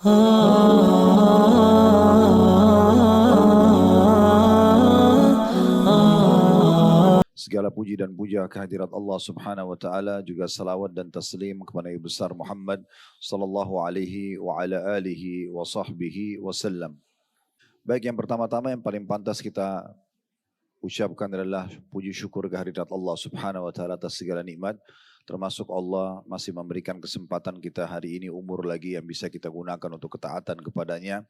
Segala puji dan puja kehadirat Allah Subhanahu wa taala, juga salawat dan taslim kepada Nabi besar Muhammad sallallahu alaihi wa ala alihi wa sahbihi wasallam. Baik, yang pertama-tama yang paling pantas kita ucapkan adalah puji syukur kehadirat Allah Subhanahu wa taala atas segala nikmat, termasuk Allah masih memberikan kesempatan kita hari ini umur lagi yang bisa kita gunakan untuk ketaatan kepadanya,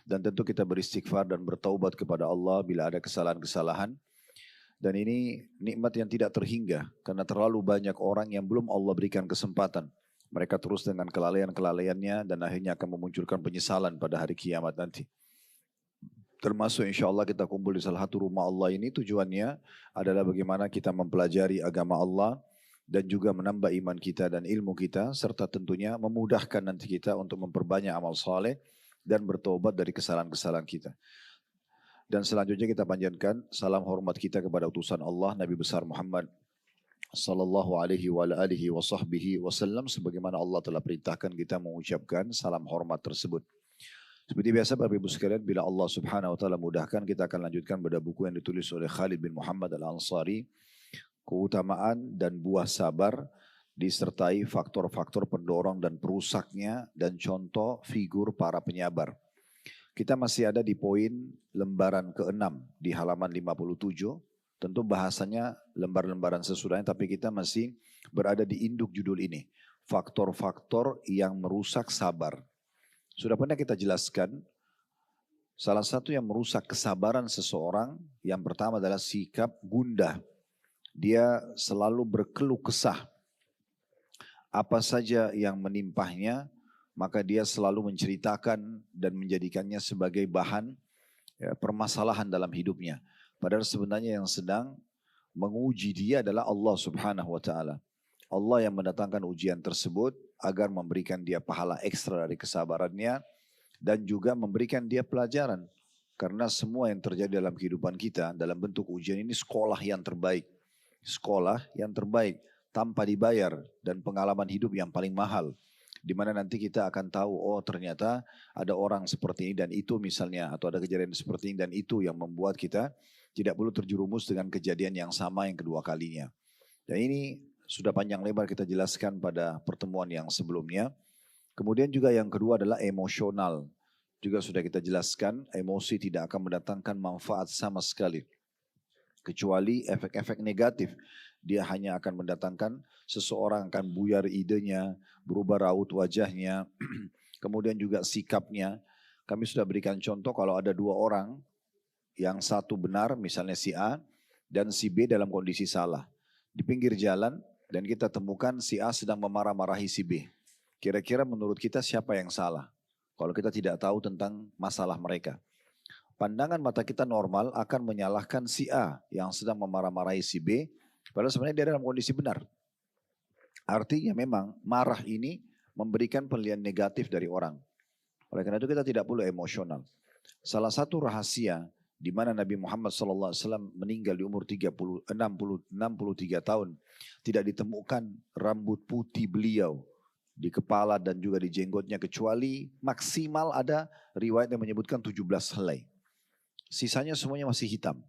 dan tentu kita beristighfar dan bertaubat kepada Allah bila ada kesalahan-kesalahan. Dan ini nikmat yang tidak terhingga karena terlalu banyak orang yang belum Allah berikan kesempatan. Mereka terus dengan kelalaian-kelalaiannya dan akhirnya akan memunculkan penyesalan pada hari kiamat nanti. Termasuk insya Allah kita kumpul di salah satu rumah Allah ini, tujuannya adalah bagaimana kita mempelajari agama Allah dan juga menambah iman kita dan ilmu kita, serta tentunya memudahkan nanti kita untuk memperbanyak amal saleh dan bertobat dari kesalahan-kesalahan kita. Dan selanjutnya kita panjatkan salam hormat kita kepada utusan Allah Nabi besar Muhammad sallallahu alaihi wa alihi wa sahbihi wasallam, sebagaimana Allah telah perintahkan kita mengucapkan salam hormat tersebut. Seperti biasa Bapak Ibu sekalian, bila Allah Subhanahu wa taala mudahkan, kita akan lanjutkan pada buku yang ditulis oleh Khalid bin Muhammad Al-Ansari, Keutamaan dan Buah Sabar, disertai faktor-faktor pendorong dan perusaknya dan contoh figur para penyabar. Kita masih ada di poin lembaran ke-6 di halaman 57. Tentu bahasanya lembar-lembaran sesudahnya, tapi kita masih berada di induk judul ini. Faktor-faktor yang merusak sabar. Sudah pernah kita jelaskan, salah satu yang merusak kesabaran seseorang, yang pertama adalah sikap gundah. Dia selalu berkeluh kesah. Apa saja yang menimpahnya, maka dia selalu menceritakan dan menjadikannya sebagai bahan permasalahan dalam hidupnya. Padahal sebenarnya yang sedang menguji dia adalah Allah Subhanahu wa taala. Allah yang mendatangkan ujian tersebut agar memberikan dia pahala ekstra dari kesabarannya dan juga memberikan dia pelajaran. Karena semua yang terjadi dalam kehidupan kita dalam bentuk ujian ini sekolah yang terbaik. Sekolah yang terbaik tanpa dibayar dan pengalaman hidup yang paling mahal. Di mana nanti kita akan tahu, oh ternyata ada orang seperti ini dan itu misalnya, atau ada kejadian seperti ini dan itu yang membuat kita tidak perlu terjerumus dengan kejadian yang sama yang kedua kalinya. Dan ini sudah panjang lebar kita jelaskan pada pertemuan yang sebelumnya. Kemudian juga yang kedua adalah emosional. Juga sudah kita jelaskan, emosi tidak akan mendatangkan manfaat sama sekali. Kecuali efek-efek negatif. Dia hanya akan mendatangkan seseorang akan buyar idenya, berubah raut wajahnya, kemudian juga sikapnya. Kami sudah berikan contoh kalau ada dua orang, yang satu benar misalnya si A dan si B dalam kondisi salah. Di pinggir jalan dan kita temukan si A sedang memarah-marahi si B. Kira-kira menurut kita siapa yang salah? Kalau kita tidak tahu tentang masalah mereka. Pandangan mata kita normal akan menyalahkan si A yang sedang memarah-marahi si B. Padahal sebenarnya dia dalam kondisi benar. Artinya memang marah ini memberikan penilaian negatif dari orang. Oleh karena itu kita tidak perlu emosional. Salah satu rahasia di mana Nabi Muhammad SAW meninggal di umur 63 tahun. Tidak ditemukan rambut putih beliau di kepala dan juga di jenggotnya, kecuali maksimal ada riwayat yang menyebutkan 17 helai. Sisanya semuanya masih hitam.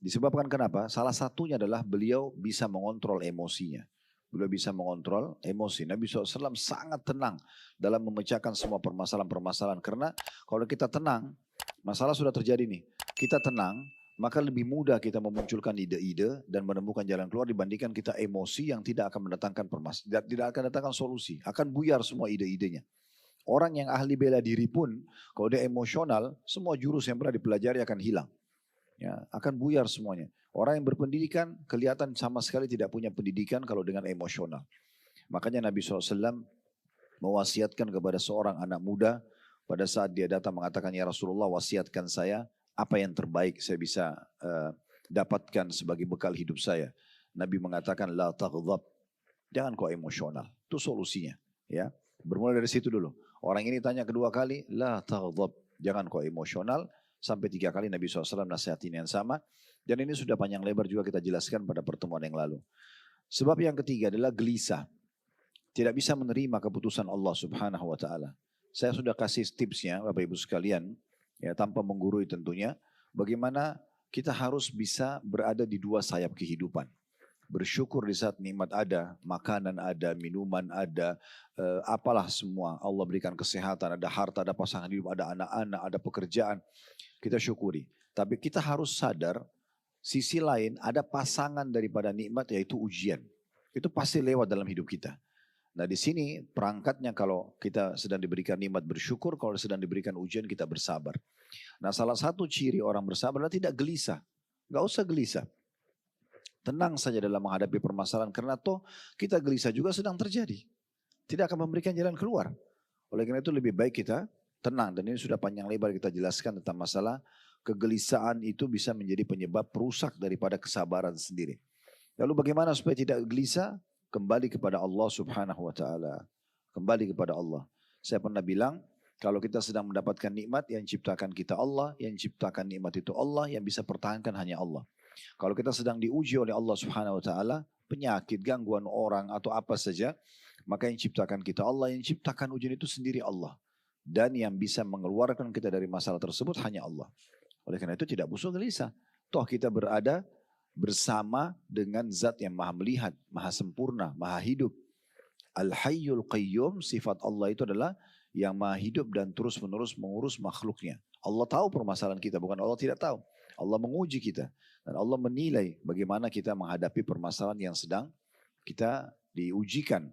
Disebabkan kenapa? Salah satunya adalah beliau bisa mengontrol emosinya. Beliau bisa mengontrol emosi. Nabi SAW sangat tenang dalam memecahkan semua permasalahan-permasalahan. Karena kalau kita tenang, masalah sudah terjadi nih. Kita tenang, maka lebih mudah kita memunculkan ide-ide dan menemukan jalan keluar dibandingkan kita emosi yang tidak akan mendatangkan permasalahan, tidak akan mendatangkan solusi. Akan buyar semua ide-idenya. Orang yang ahli bela diri pun, kalau dia emosional, semua jurus yang pernah dipelajari akan hilang. Ya, akan buyar semuanya. Orang yang berpendidikan kelihatan sama sekali tidak punya pendidikan kalau dengan emosional. Makanya Nabi SAW mewasiatkan kepada seorang anak muda pada saat dia datang mengatakan, ya Rasulullah wasiatkan saya apa yang terbaik saya bisa dapatkan sebagai bekal hidup saya. Nabi mengatakan la taghdab, jangan kau emosional. Itu solusinya. Ya, bermula dari situ dulu. Orang ini tanya kedua kali, la taghdab, jangan kau emosional. Sampai 3 kali Nabi SAW nasihatin yang sama. Dan ini sudah panjang lebar juga kita jelaskan pada pertemuan yang lalu. Sebab yang ketiga adalah gelisah. Tidak bisa menerima keputusan Allah Subhanahu wa ta'ala. Saya sudah kasih tipsnya Bapak Ibu sekalian, ya tanpa menggurui tentunya, bagaimana kita harus bisa berada di dua sayap kehidupan. Bersyukur di saat nikmat ada, makanan ada, minuman ada, apalah semua. Allah berikan kesehatan, ada harta, ada pasangan hidup, ada anak-anak, ada pekerjaan. Kita syukuri. Tapi kita harus sadar, sisi lain ada pasangan daripada nikmat yaitu ujian. Itu pasti lewat dalam hidup kita. Nah di sini perangkatnya kalau kita sedang diberikan nikmat bersyukur, kalau sedang diberikan ujian kita bersabar. Nah salah satu ciri orang bersabar adalah tidak gelisah. Gak usah gelisah. Tenang saja dalam menghadapi permasalahan karena toh kita gelisah juga sedang terjadi. Tidak akan memberikan jalan keluar. Oleh karena itu lebih baik kita tenang. Dan ini sudah panjang lebar kita jelaskan tentang masalah kegelisahan itu bisa menjadi penyebab perusak daripada kesabaran sendiri. Lalu bagaimana supaya tidak gelisah? Kembali kepada Allah Subhanahu wa taala. Kembali kepada Allah. Saya pernah bilang, kalau kita sedang mendapatkan nikmat, yang ciptakan kita Allah, yang ciptakan nikmat itu Allah, yang bisa pertahankan hanya Allah. Kalau kita sedang diuji oleh Allah Subhanahu wa taala, penyakit, gangguan orang atau apa saja, maka yang ciptakan kita Allah, yang ciptakan ujian itu sendiri Allah. Dan yang bisa mengeluarkan kita dari masalah tersebut hanya Allah. Oleh karena itu tidak usah gelisah. Toh kita berada bersama dengan zat yang maha melihat, maha sempurna, maha hidup. Al-Hayyul Qayyum, sifat Allah itu adalah yang maha hidup dan terus menerus mengurus makhluknya. Allah tahu permasalahan kita, bukan Allah tidak tahu. Allah menguji kita. Dan Allah menilai bagaimana kita menghadapi permasalahan yang sedang kita diujikan.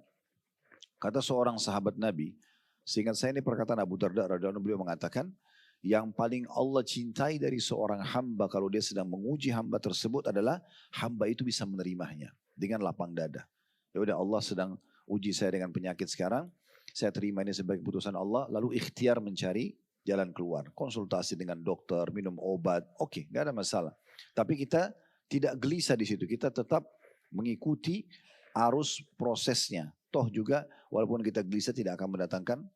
Kata seorang sahabat Nabi, seingat saya ini perkataan Abu Darda radhiyallahu anhu, beliau mengatakan, yang paling Allah cintai dari seorang hamba kalau dia sedang menguji hamba tersebut adalah hamba itu bisa menerimanya dengan lapang dada. Ya udah Allah sedang uji saya dengan penyakit sekarang, saya terima ini sebagai keputusan Allah, lalu ikhtiar mencari jalan keluar. Konsultasi dengan dokter, minum obat, oke, gak ada masalah. Tapi kita tidak gelisah di situ, kita tetap mengikuti arus prosesnya. Toh juga walaupun kita gelisah tidak akan mendatangkan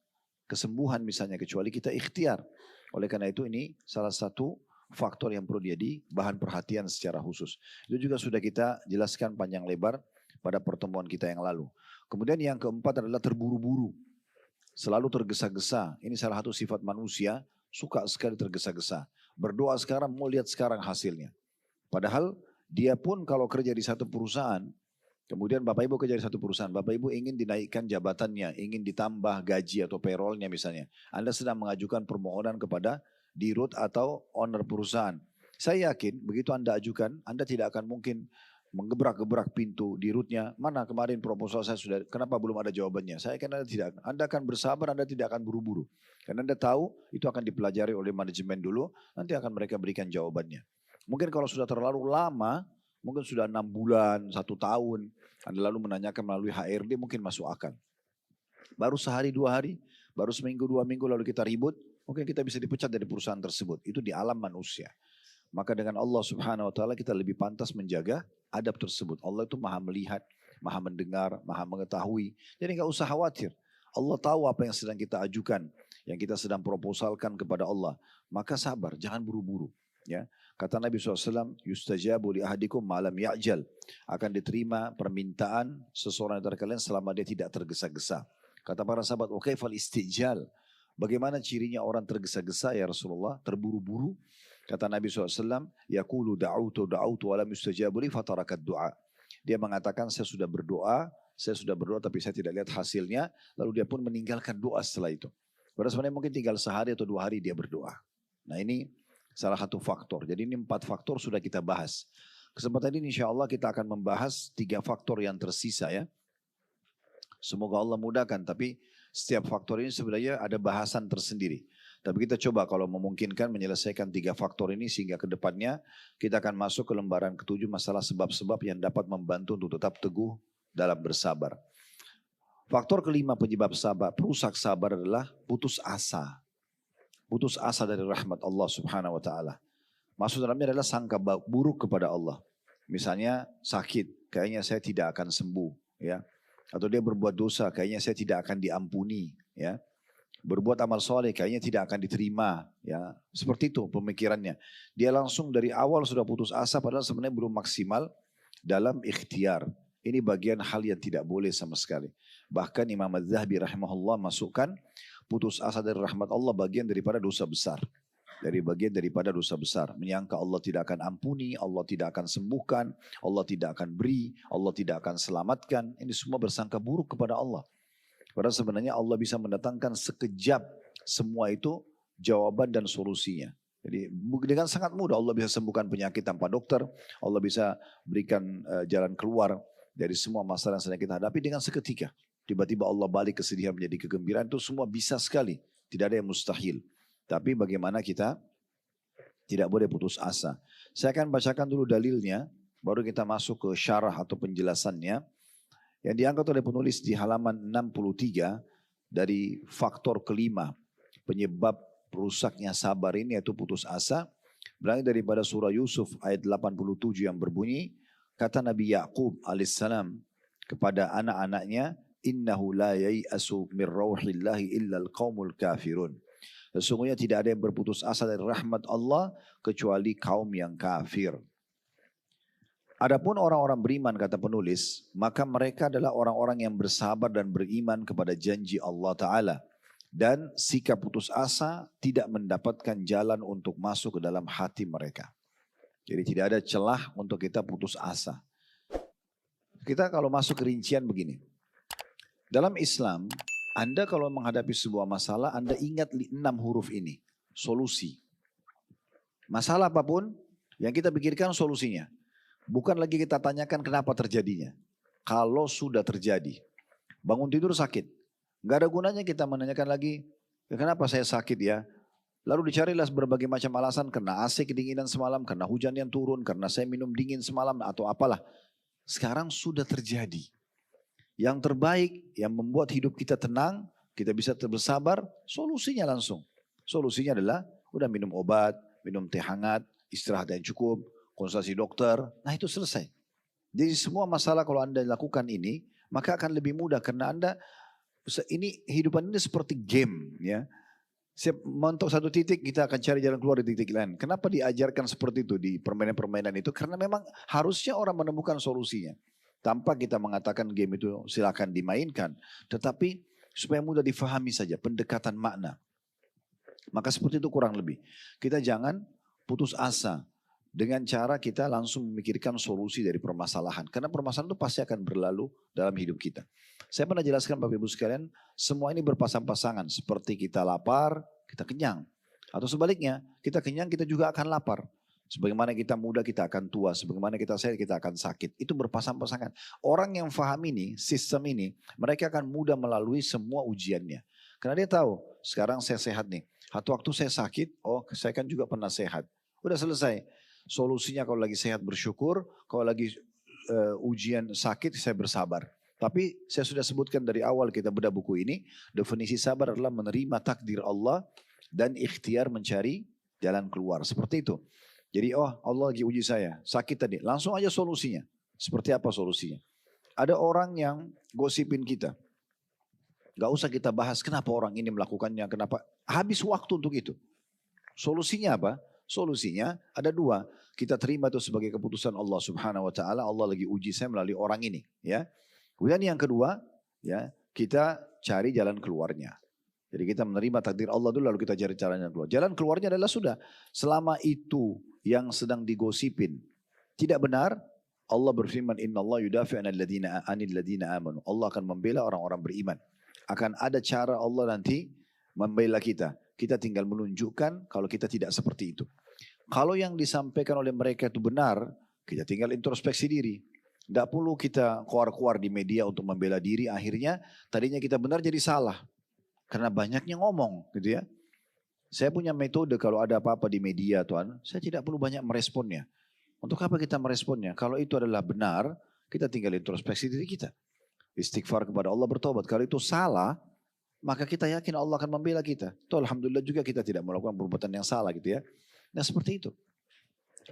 kesembuhan misalnya, kecuali kita ikhtiar. Oleh karena itu ini salah satu faktor yang perlu jadi bahan perhatian secara khusus. Itu juga sudah kita jelaskan panjang lebar pada pertemuan kita yang lalu. Kemudian yang keempat adalah terburu-buru. Selalu tergesa-gesa. Ini salah satu sifat manusia, suka sekali tergesa-gesa. Berdoa sekarang, mau lihat sekarang hasilnya. Padahal dia pun kalau kerja di satu perusahaan, kemudian Bapak Ibu kerja di satu perusahaan, Bapak Ibu ingin dinaikkan jabatannya, ingin ditambah gaji atau payrollnya misalnya. Anda sedang mengajukan permohonan kepada dirut atau owner perusahaan. Saya yakin begitu Anda ajukan, Anda tidak akan mungkin menggebrak-gebrak pintu dirutnya. Mana kemarin proposal saya sudah, kenapa belum ada jawabannya? Saya yakin Anda tidak. Anda akan bersabar, Anda tidak akan buru-buru. Karena Anda tahu itu akan dipelajari oleh manajemen dulu, nanti akan mereka berikan jawabannya. Mungkin kalau sudah terlalu lama, mungkin sudah 6 bulan, 1 tahun, Anda lalu menanyakan melalui HRD mungkin masuk akal. Baru sehari 2 hari, baru seminggu 2 minggu lalu kita ribut, mungkin kita bisa dipecat dari perusahaan tersebut. Itu di alam manusia. Maka dengan Allah Subhanahu wa taala kita lebih pantas menjaga adab tersebut. Allah itu maha melihat, maha mendengar, maha mengetahui. Jadi nggak usah khawatir. Allah tahu apa yang sedang kita ajukan, yang kita sedang proposalkan kepada Allah. Maka sabar, jangan buru-buru. Ya, kata Nabi SAW, yustajabu li ahadikum malam ya'jal. Akan diterima permintaan seseorang dari kalian selama dia tidak tergesa-gesa. Kata para sahabat, wa kaifal istijal. Bagaimana cirinya orang tergesa-gesa ya Rasulullah, terburu-buru? Kata Nabi SAW, yaqulu da'autu walam yustajabu li fatarakat du'a. Dia mengatakan saya sudah berdoa tapi saya tidak lihat hasilnya. Lalu dia pun meninggalkan doa setelah itu. Padahal sebenarnya mungkin tinggal sehari atau 2 hari dia berdoa. Nah ini salah satu faktor. Jadi ini 4 faktor sudah kita bahas. Kesempatan ini insya Allah kita akan membahas 3 faktor yang tersisa ya. Semoga Allah mudahkan. Tapi setiap faktor ini sebenarnya ada bahasan tersendiri. Tapi kita coba kalau memungkinkan menyelesaikan 3 faktor ini sehingga ke depannya kita akan masuk ke lembaran ke-7 masalah sebab-sebab yang dapat membantu untuk tetap teguh dalam bersabar. Faktor kelima penyebab sabar, perusak sabar adalah putus asa. Putus asa dari rahmat Allah Subhanahu wa taala. Maksud dalamnya adalah sangka buruk kepada Allah. Misalnya sakit, kayaknya saya tidak akan sembuh, ya. Atau dia berbuat dosa, kayaknya saya tidak akan diampuni, ya. Berbuat amal soleh, kayaknya tidak akan diterima, ya. Seperti itu pemikirannya. Dia langsung dari awal sudah putus asa, padahal sebenarnya belum maksimal dalam ikhtiar. Ini bagian hal yang tidak boleh sama sekali. Bahkan Imam Az-Zahabi rahimahullah masukkan putus asa dari rahmat Allah bagian daripada dosa besar. Bagian daripada dosa besar. Menyangka Allah tidak akan ampuni, Allah tidak akan sembuhkan, Allah tidak akan beri, Allah tidak akan selamatkan. Ini semua bersangka buruk kepada Allah. Padahal sebenarnya Allah bisa mendatangkan sekejap semua itu jawaban dan solusinya. Jadi dengan sangat mudah Allah bisa sembuhkan penyakit tanpa dokter. Allah bisa berikan jalan keluar dari semua masalah yang sedang kita hadapi dengan seketika. Tiba-tiba Allah balik kesedihan menjadi kegembiraan, itu semua bisa sekali. Tidak ada yang mustahil. Tapi bagaimana kita tidak boleh putus asa. Saya akan bacakan dulu dalilnya, baru kita masuk ke syarah atau penjelasannya. Yang diangkat oleh penulis di halaman 63 dari faktor kelima penyebab rusaknya sabar ini yaitu putus asa. Berangkat daripada surah Yusuf ayat 87 yang berbunyi, kata Nabi Yaqub alaihissalam kepada anak-anaknya, innahu la yai'asu min rauhillahi illa al-qaumul kafirun. Sesungguhnya tidak ada yang berputus asa dari rahmat Allah kecuali kaum yang kafir. Adapun orang-orang beriman kata penulis, maka mereka adalah orang-orang yang bersabar dan beriman kepada janji Allah Ta'ala. Dan sikap putus asa tidak mendapatkan jalan untuk masuk ke dalam hati mereka. Jadi tidak ada celah untuk kita putus asa. Kita kalau masuk ke rincian begini. Dalam Islam, Anda kalau menghadapi sebuah masalah, Anda ingat 6 huruf ini. Solusi. Masalah apapun, yang kita pikirkan solusinya. Bukan lagi kita tanyakan kenapa terjadinya. Kalau sudah terjadi, bangun tidur sakit. Gak ada gunanya kita menanyakan lagi, kenapa saya sakit ya. Lalu dicarilah berbagai macam alasan, karena AC kedinginan semalam, karena hujan yang turun, karena saya minum dingin semalam, atau apalah. Sekarang sudah terjadi. Yang terbaik, yang membuat hidup kita tenang, kita bisa bersabar, solusinya langsung. Solusinya adalah, udah minum obat, minum teh hangat, istirahat yang cukup, konsultasi dokter, nah itu selesai. Jadi semua masalah kalau Anda lakukan ini, maka akan lebih mudah karena Anda, ini hidupan ini seperti game ya. Mentok satu titik kita akan cari jalan keluar di titik lain. Kenapa diajarkan seperti itu di permainan-permainan itu? Karena memang harusnya orang menemukan solusinya. Tanpa kita mengatakan game itu silakan dimainkan. Tetapi supaya mudah difahami saja pendekatan makna. Maka seperti itu kurang lebih. Kita jangan putus asa. Dengan cara kita langsung memikirkan solusi dari permasalahan. Karena permasalahan itu pasti akan berlalu dalam hidup kita. Saya pernah jelaskan Bapak Ibu sekalian, semua ini berpasang-pasangan. Seperti kita lapar, kita kenyang. Atau sebaliknya, kita kenyang, kita juga akan lapar. Sebagaimana kita muda, kita akan tua. Sebagaimana kita sehat, kita akan sakit. Itu berpasang-pasangan. Orang yang paham ini, sistem ini, mereka akan mudah melalui semua ujiannya. Karena dia tahu, sekarang saya sehat nih. Satu waktu saya sakit, oh saya kan juga pernah sehat. Udah selesai. Solusinya kalau lagi sehat bersyukur, kalau lagi ujian sakit saya bersabar. Tapi saya sudah sebutkan dari awal kita bedah buku ini, definisi sabar adalah menerima takdir Allah dan ikhtiar mencari jalan keluar. Seperti itu. Jadi Allah lagi uji saya, sakit tadi, langsung aja solusinya. Seperti apa solusinya? Ada orang yang gosipin kita. Gak usah kita bahas kenapa orang ini melakukannya, kenapa. Habis waktu untuk itu. Solusinya apa? Solusinya ada 2. Kita terima itu sebagai keputusan Allah Subhanahu wa taala. Allah lagi uji saya melalui orang ini, ya. Kemudian yang kedua, ya, kita cari jalan keluarnya. Jadi kita menerima takdir Allah dulu lalu kita cari jalan keluar. Jalan keluarnya adalah sudah selama itu yang sedang digosipin tidak benar, Allah berfirman innallaha yudafi'u 'anil ladzina amanu. Allah akan membela orang-orang beriman. Akan ada cara Allah nanti membela kita. Kita tinggal menunjukkan kalau kita tidak seperti itu. Kalau yang disampaikan oleh mereka itu benar, kita tinggal introspeksi diri. Tidak perlu kita keluar-keluar di media untuk membela diri. Akhirnya tadinya kita benar jadi salah. Karena banyaknya ngomong gitu ya. Saya punya metode kalau ada apa-apa di media Tuhan, saya tidak perlu banyak meresponnya. Untuk apa kita meresponnya? Kalau itu adalah benar, kita tinggal introspeksi diri kita. Istighfar kepada Allah, bertobat. Kalau itu salah, maka kita yakin Allah akan membela kita. Itu alhamdulillah juga kita tidak melakukan perbuatan yang salah gitu ya. Nah seperti itu.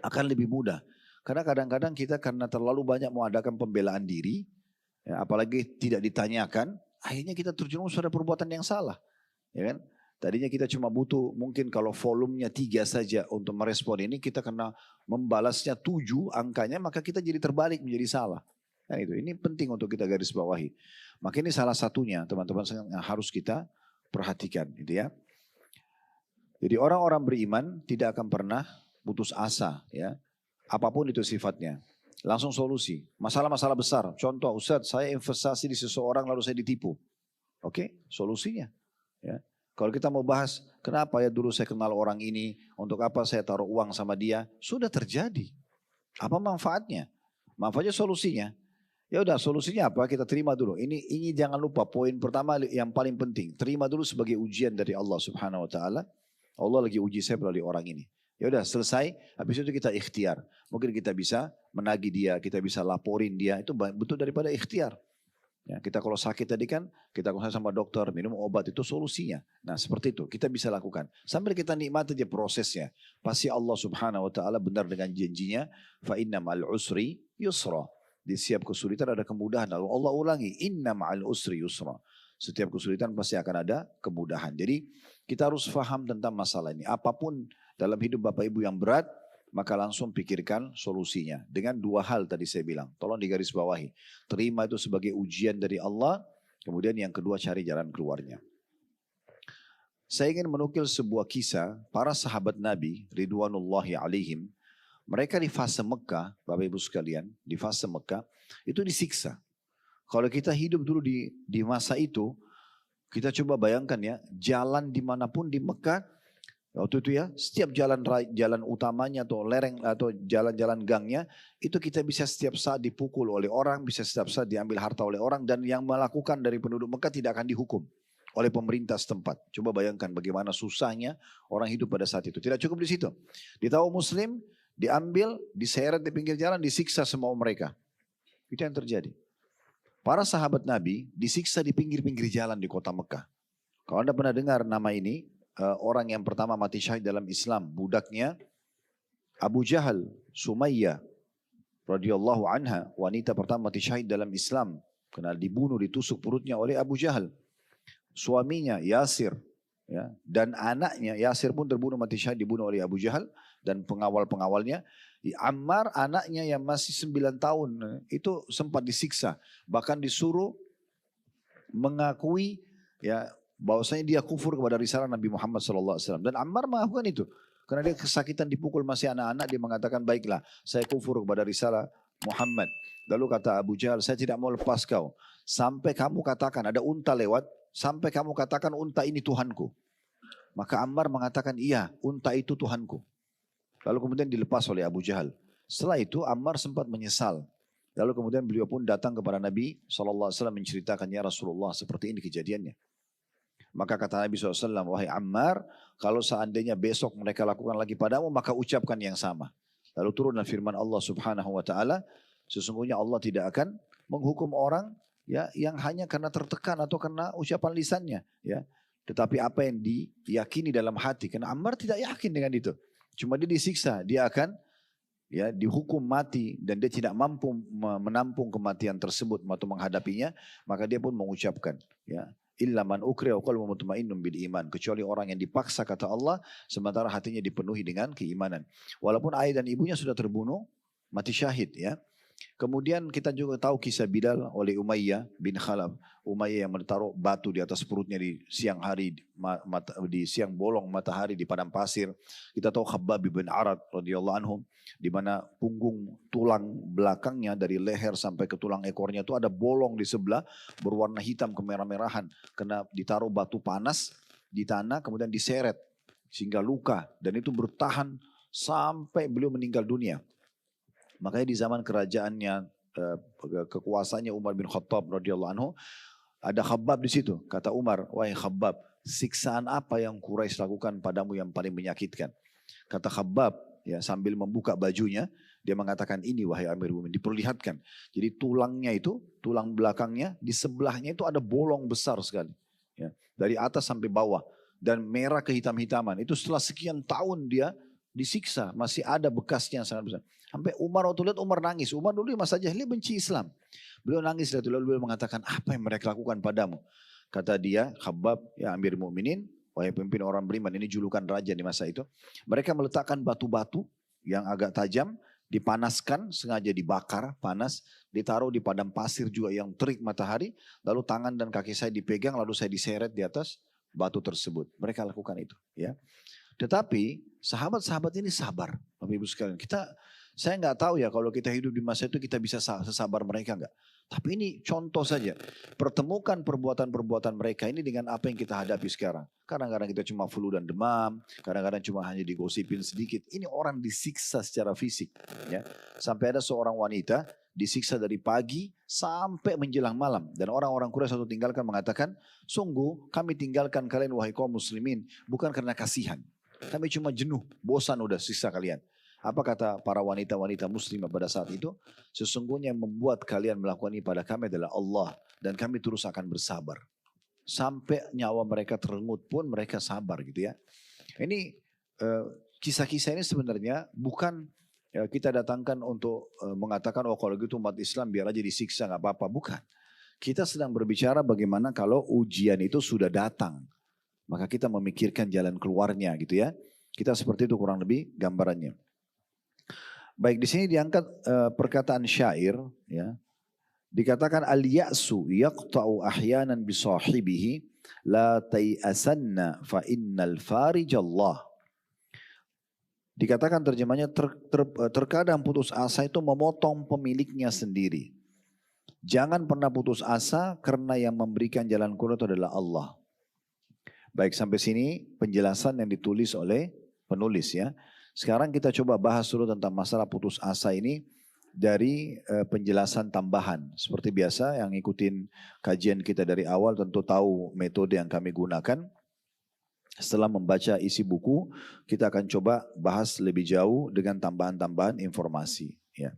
Akan lebih mudah. Karena kadang-kadang kita karena terlalu banyak mengadakan pembelaan diri, ya, apalagi tidak ditanyakan, akhirnya kita terjerumus pada perbuatan yang salah. Ya kan? Tadinya kita cuma butuh mungkin kalau volumenya 3 saja untuk merespon ini, kita kena membalasnya 7 angkanya, maka kita jadi terbalik menjadi salah. Nah itu, ini penting untuk kita garis bawahi. Maka ini salah satunya teman-teman yang harus kita perhatikan gitu ya. Jadi orang-orang beriman tidak akan pernah putus asa ya. Apapun itu sifatnya. Langsung solusi. Masalah-masalah besar. Contoh, Ustadz, saya investasi di seseorang lalu saya ditipu. Oke, solusinya. Ya. Kalau kita mau bahas, kenapa ya dulu saya kenal orang ini, untuk apa saya taruh uang sama dia, sudah terjadi. Apa manfaatnya? Manfaatnya solusinya. Ya udah, solusinya apa? Kita terima dulu. Ini jangan lupa poin pertama yang paling penting. Terima dulu sebagai ujian dari Allah Subhanahu Wa Taala. Allah lagi uji saya melalui orang ini. Ya udah selesai, habis itu kita ikhtiar. Mungkin kita bisa menagih dia, kita bisa laporin dia, itu betul daripada ikhtiar. Ya, kita kalau sakit tadi kan, kita konsultasi sama dokter, minum obat, itu solusinya. Nah seperti itu, kita bisa lakukan. Sambil kita nikmati aja prosesnya. Pasti Allah Subhanahu Wa Taala benar dengan janjinya, fa inna ma'al usri yusra. Di setiap kesulitan ada kemudahan. Lalu Allah ulangi, inna ma'al usri yusra. Setiap kesulitan pasti akan ada kemudahan. Jadi kita harus faham tentang masalah ini. Apapun dalam hidup Bapak Ibu yang berat, maka langsung pikirkan solusinya. Dengan dua hal tadi saya bilang. Tolong digarisbawahi. Terima itu sebagai ujian dari Allah. Kemudian yang kedua cari jalan keluarnya. Saya ingin menukil sebuah kisah para sahabat Nabi Ridwanullahi alaihim. Mereka di fase Mekah, Bapak Ibu sekalian, di fase Mekah itu disiksa. Kalau kita hidup dulu di masa itu, kita coba bayangkan ya, jalan dimanapun di Mekah, waktu itu ya, setiap jalan utamanya atau lereng atau jalan-jalan gangnya, itu kita bisa setiap saat dipukul oleh orang, bisa setiap saat diambil harta oleh orang, dan yang melakukan dari penduduk Mekah tidak akan dihukum oleh pemerintah setempat. Coba bayangkan bagaimana susahnya orang hidup pada saat itu. Tidak cukup di situ. Di tahu Muslim, diambil, diseret di pinggir jalan, disiksa semua mereka. Itu yang terjadi. Para sahabat Nabi disiksa di pinggir-pinggir jalan di kota Mekah. Kalau Anda pernah dengar nama ini, orang yang pertama mati syahid dalam Islam, budaknya Abu Jahal, Sumayyah, radhiyallahu anha, wanita pertama mati syahid dalam Islam, karena dibunuh, ditusuk perutnya oleh Abu Jahal. Suaminya Yasir, ya, dan anaknya Yasir pun terbunuh mati syahid, dibunuh oleh Abu Jahal dan pengawal-pengawalnya. Ammar anaknya yang masih 9 tahun itu sempat disiksa, bahkan disuruh mengakui ya bahwasanya dia kufur kepada risalah Nabi Muhammad SAW. Dan Ammar mengakukan itu karena dia kesakitan dipukul masih anak-anak, dia mengatakan baiklah saya kufur kepada risalah Muhammad. Lalu kata Abu Jahal, saya tidak mau lepas kau sampai kamu katakan, ada unta lewat, sampai kamu katakan unta ini Tuhanku. Maka Ammar mengatakan iya, unta itu Tuhanku. Lalu kemudian dilepas oleh Abu Jahal. Setelah itu Ammar sempat menyesal. Lalu kemudian beliau pun datang kepada Nabi SAW menceritakan, ya Rasulullah seperti ini kejadiannya. Maka kata Nabi SAW, wahai Ammar, kalau seandainya besok mereka lakukan lagi padamu, maka ucapkan yang sama. Lalu turunlah firman Allah Subhanahu Wa Taala, sesungguhnya Allah tidak akan menghukum orang ya yang hanya karena tertekan atau karena ucapan lisannya. Ya, tetapi apa yang diyakini dalam hati, karena Ammar tidak yakin dengan itu. Cuma dia disiksa, dia akan ya dihukum mati dan dia tidak mampu menampung kematian tersebut atau menghadapinya, maka dia pun mengucapkan ya illa man ukriha wa qalbuhu mutmainnun bil iman, kecuali orang yang dipaksa kata Allah sementara hatinya dipenuhi dengan keimanan. Walaupun ayah dan ibunya sudah terbunuh mati syahid ya. Kemudian kita juga tahu kisah Bilal oleh Umayyah bin Khalaf. Umayyah yang menaruh batu di atas perutnya di siang hari, di siang bolong matahari di padang pasir. Kita tahu Khabbab bin Arad radhiyallahu anhu, di mana punggung tulang belakangnya dari leher sampai ke tulang ekornya itu ada bolong di sebelah berwarna hitam kemerah-merahan karena ditaruh batu panas di tanah kemudian diseret sehingga luka, dan itu bertahan sampai beliau meninggal dunia. Makanya di zaman kerajaannya kekuasaannya Umar bin Khattab radhiyallahu anhu, ada Khabbab di situ. Kata Umar, wahai Khabbab, siksaan apa yang Quraisy lakukan padamu yang paling menyakitkan? Kata Khabbab, ya sambil membuka bajunya, dia mengatakan ini wahai Amir Mu'minin, diperlihatkan. Jadi tulangnya itu, tulang belakangnya di sebelahnya itu ada bolong besar sekali, ya, dari atas sampai bawah dan merah kehitam-hitaman. Itu setelah sekian tahun dia disiksa, masih ada bekasnya sangat besar. Sampai Umar waktu lihat, Umar nangis. Umar dulu masa jahiliyah benci Islam. Beliau nangis, lalu beliau mengatakan, apa yang mereka lakukan padamu? Kata dia, Khabbab, ya Amir Mu'minin, wahai pemimpin orang beriman, ini julukan raja di masa itu. Mereka meletakkan batu-batu yang agak tajam, dipanaskan, sengaja dibakar, panas, ditaruh di padang pasir juga yang terik matahari, lalu tangan dan kaki saya dipegang, lalu saya diseret di atas batu tersebut. Mereka lakukan itu, ya. Tetapi sahabat-sahabat ini sabar, Bapak Ibu sekalian. Saya nggak tahu ya kalau kita hidup di masa itu kita bisa sesabar mereka nggak. Tapi ini contoh saja. Pertemukan perbuatan-perbuatan mereka ini dengan apa yang kita hadapi sekarang. Kadang-kadang kita cuma flu dan demam, kadang-kadang cuma hanya digosipin sedikit. Ini orang disiksa secara fisik, ya. Sampai ada seorang wanita disiksa dari pagi sampai menjelang malam. Dan orang-orang Quraisy satu tinggalkan mengatakan, sungguh kami tinggalkan kalian wahai kaum muslimin bukan karena kasihan. Kami cuma jenuh, bosan udah siksa kalian. Apa kata para wanita-wanita muslimah pada saat itu? Sesungguhnya yang membuat kalian melakukan ini pada kami adalah Allah. Dan kami terus akan bersabar. Sampai nyawa mereka terenggut pun mereka sabar gitu ya. Ini kisah-kisah ini sebenarnya bukan kita datangkan untuk mengatakan oh kalau gitu umat Islam biar aja disiksa gak apa-apa. Bukan. Kita sedang berbicara bagaimana kalau ujian itu sudah datang. Maka kita memikirkan jalan keluarnya gitu ya. Kita seperti itu kurang lebih gambarannya. Baik, di sini diangkat perkataan syair, ya. Dikatakan al-ya'su yaqta'u ahyanan bi sahibihi la tai'asanna fa innal farijallah. Dikatakan terjemahnya terkadang putus asa itu memotong pemiliknya sendiri. Jangan pernah putus asa karena yang memberikan jalan keluar itu adalah Allah. Baik, sampai sini penjelasan yang ditulis oleh penulis ya. Sekarang kita coba bahas dulu tentang masalah putus asa ini dari penjelasan tambahan. Seperti biasa yang ngikutin kajian kita dari awal tentu tahu metode yang kami gunakan. Setelah membaca isi buku, kita akan coba bahas lebih jauh dengan tambahan-tambahan informasi. Ya.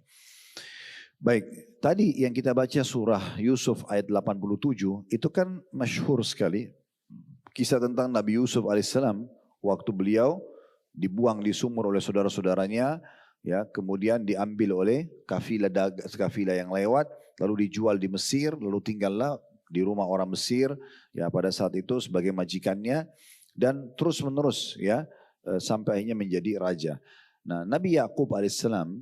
Baik, tadi yang kita baca surah Yusuf ayat 87 itu kan masyhur sekali. Kisah tentang Nabi Yusuf alaihissalam waktu beliau dibuang di sumur oleh saudara-saudaranya, ya, kemudian diambil oleh kafilah yang lewat, lalu dijual di Mesir, lalu tinggallah di rumah orang Mesir, ya pada saat itu sebagai majikannya, dan terus menerus, ya, sampai akhirnya menjadi raja. Nah, Nabi Yakub alaihissalam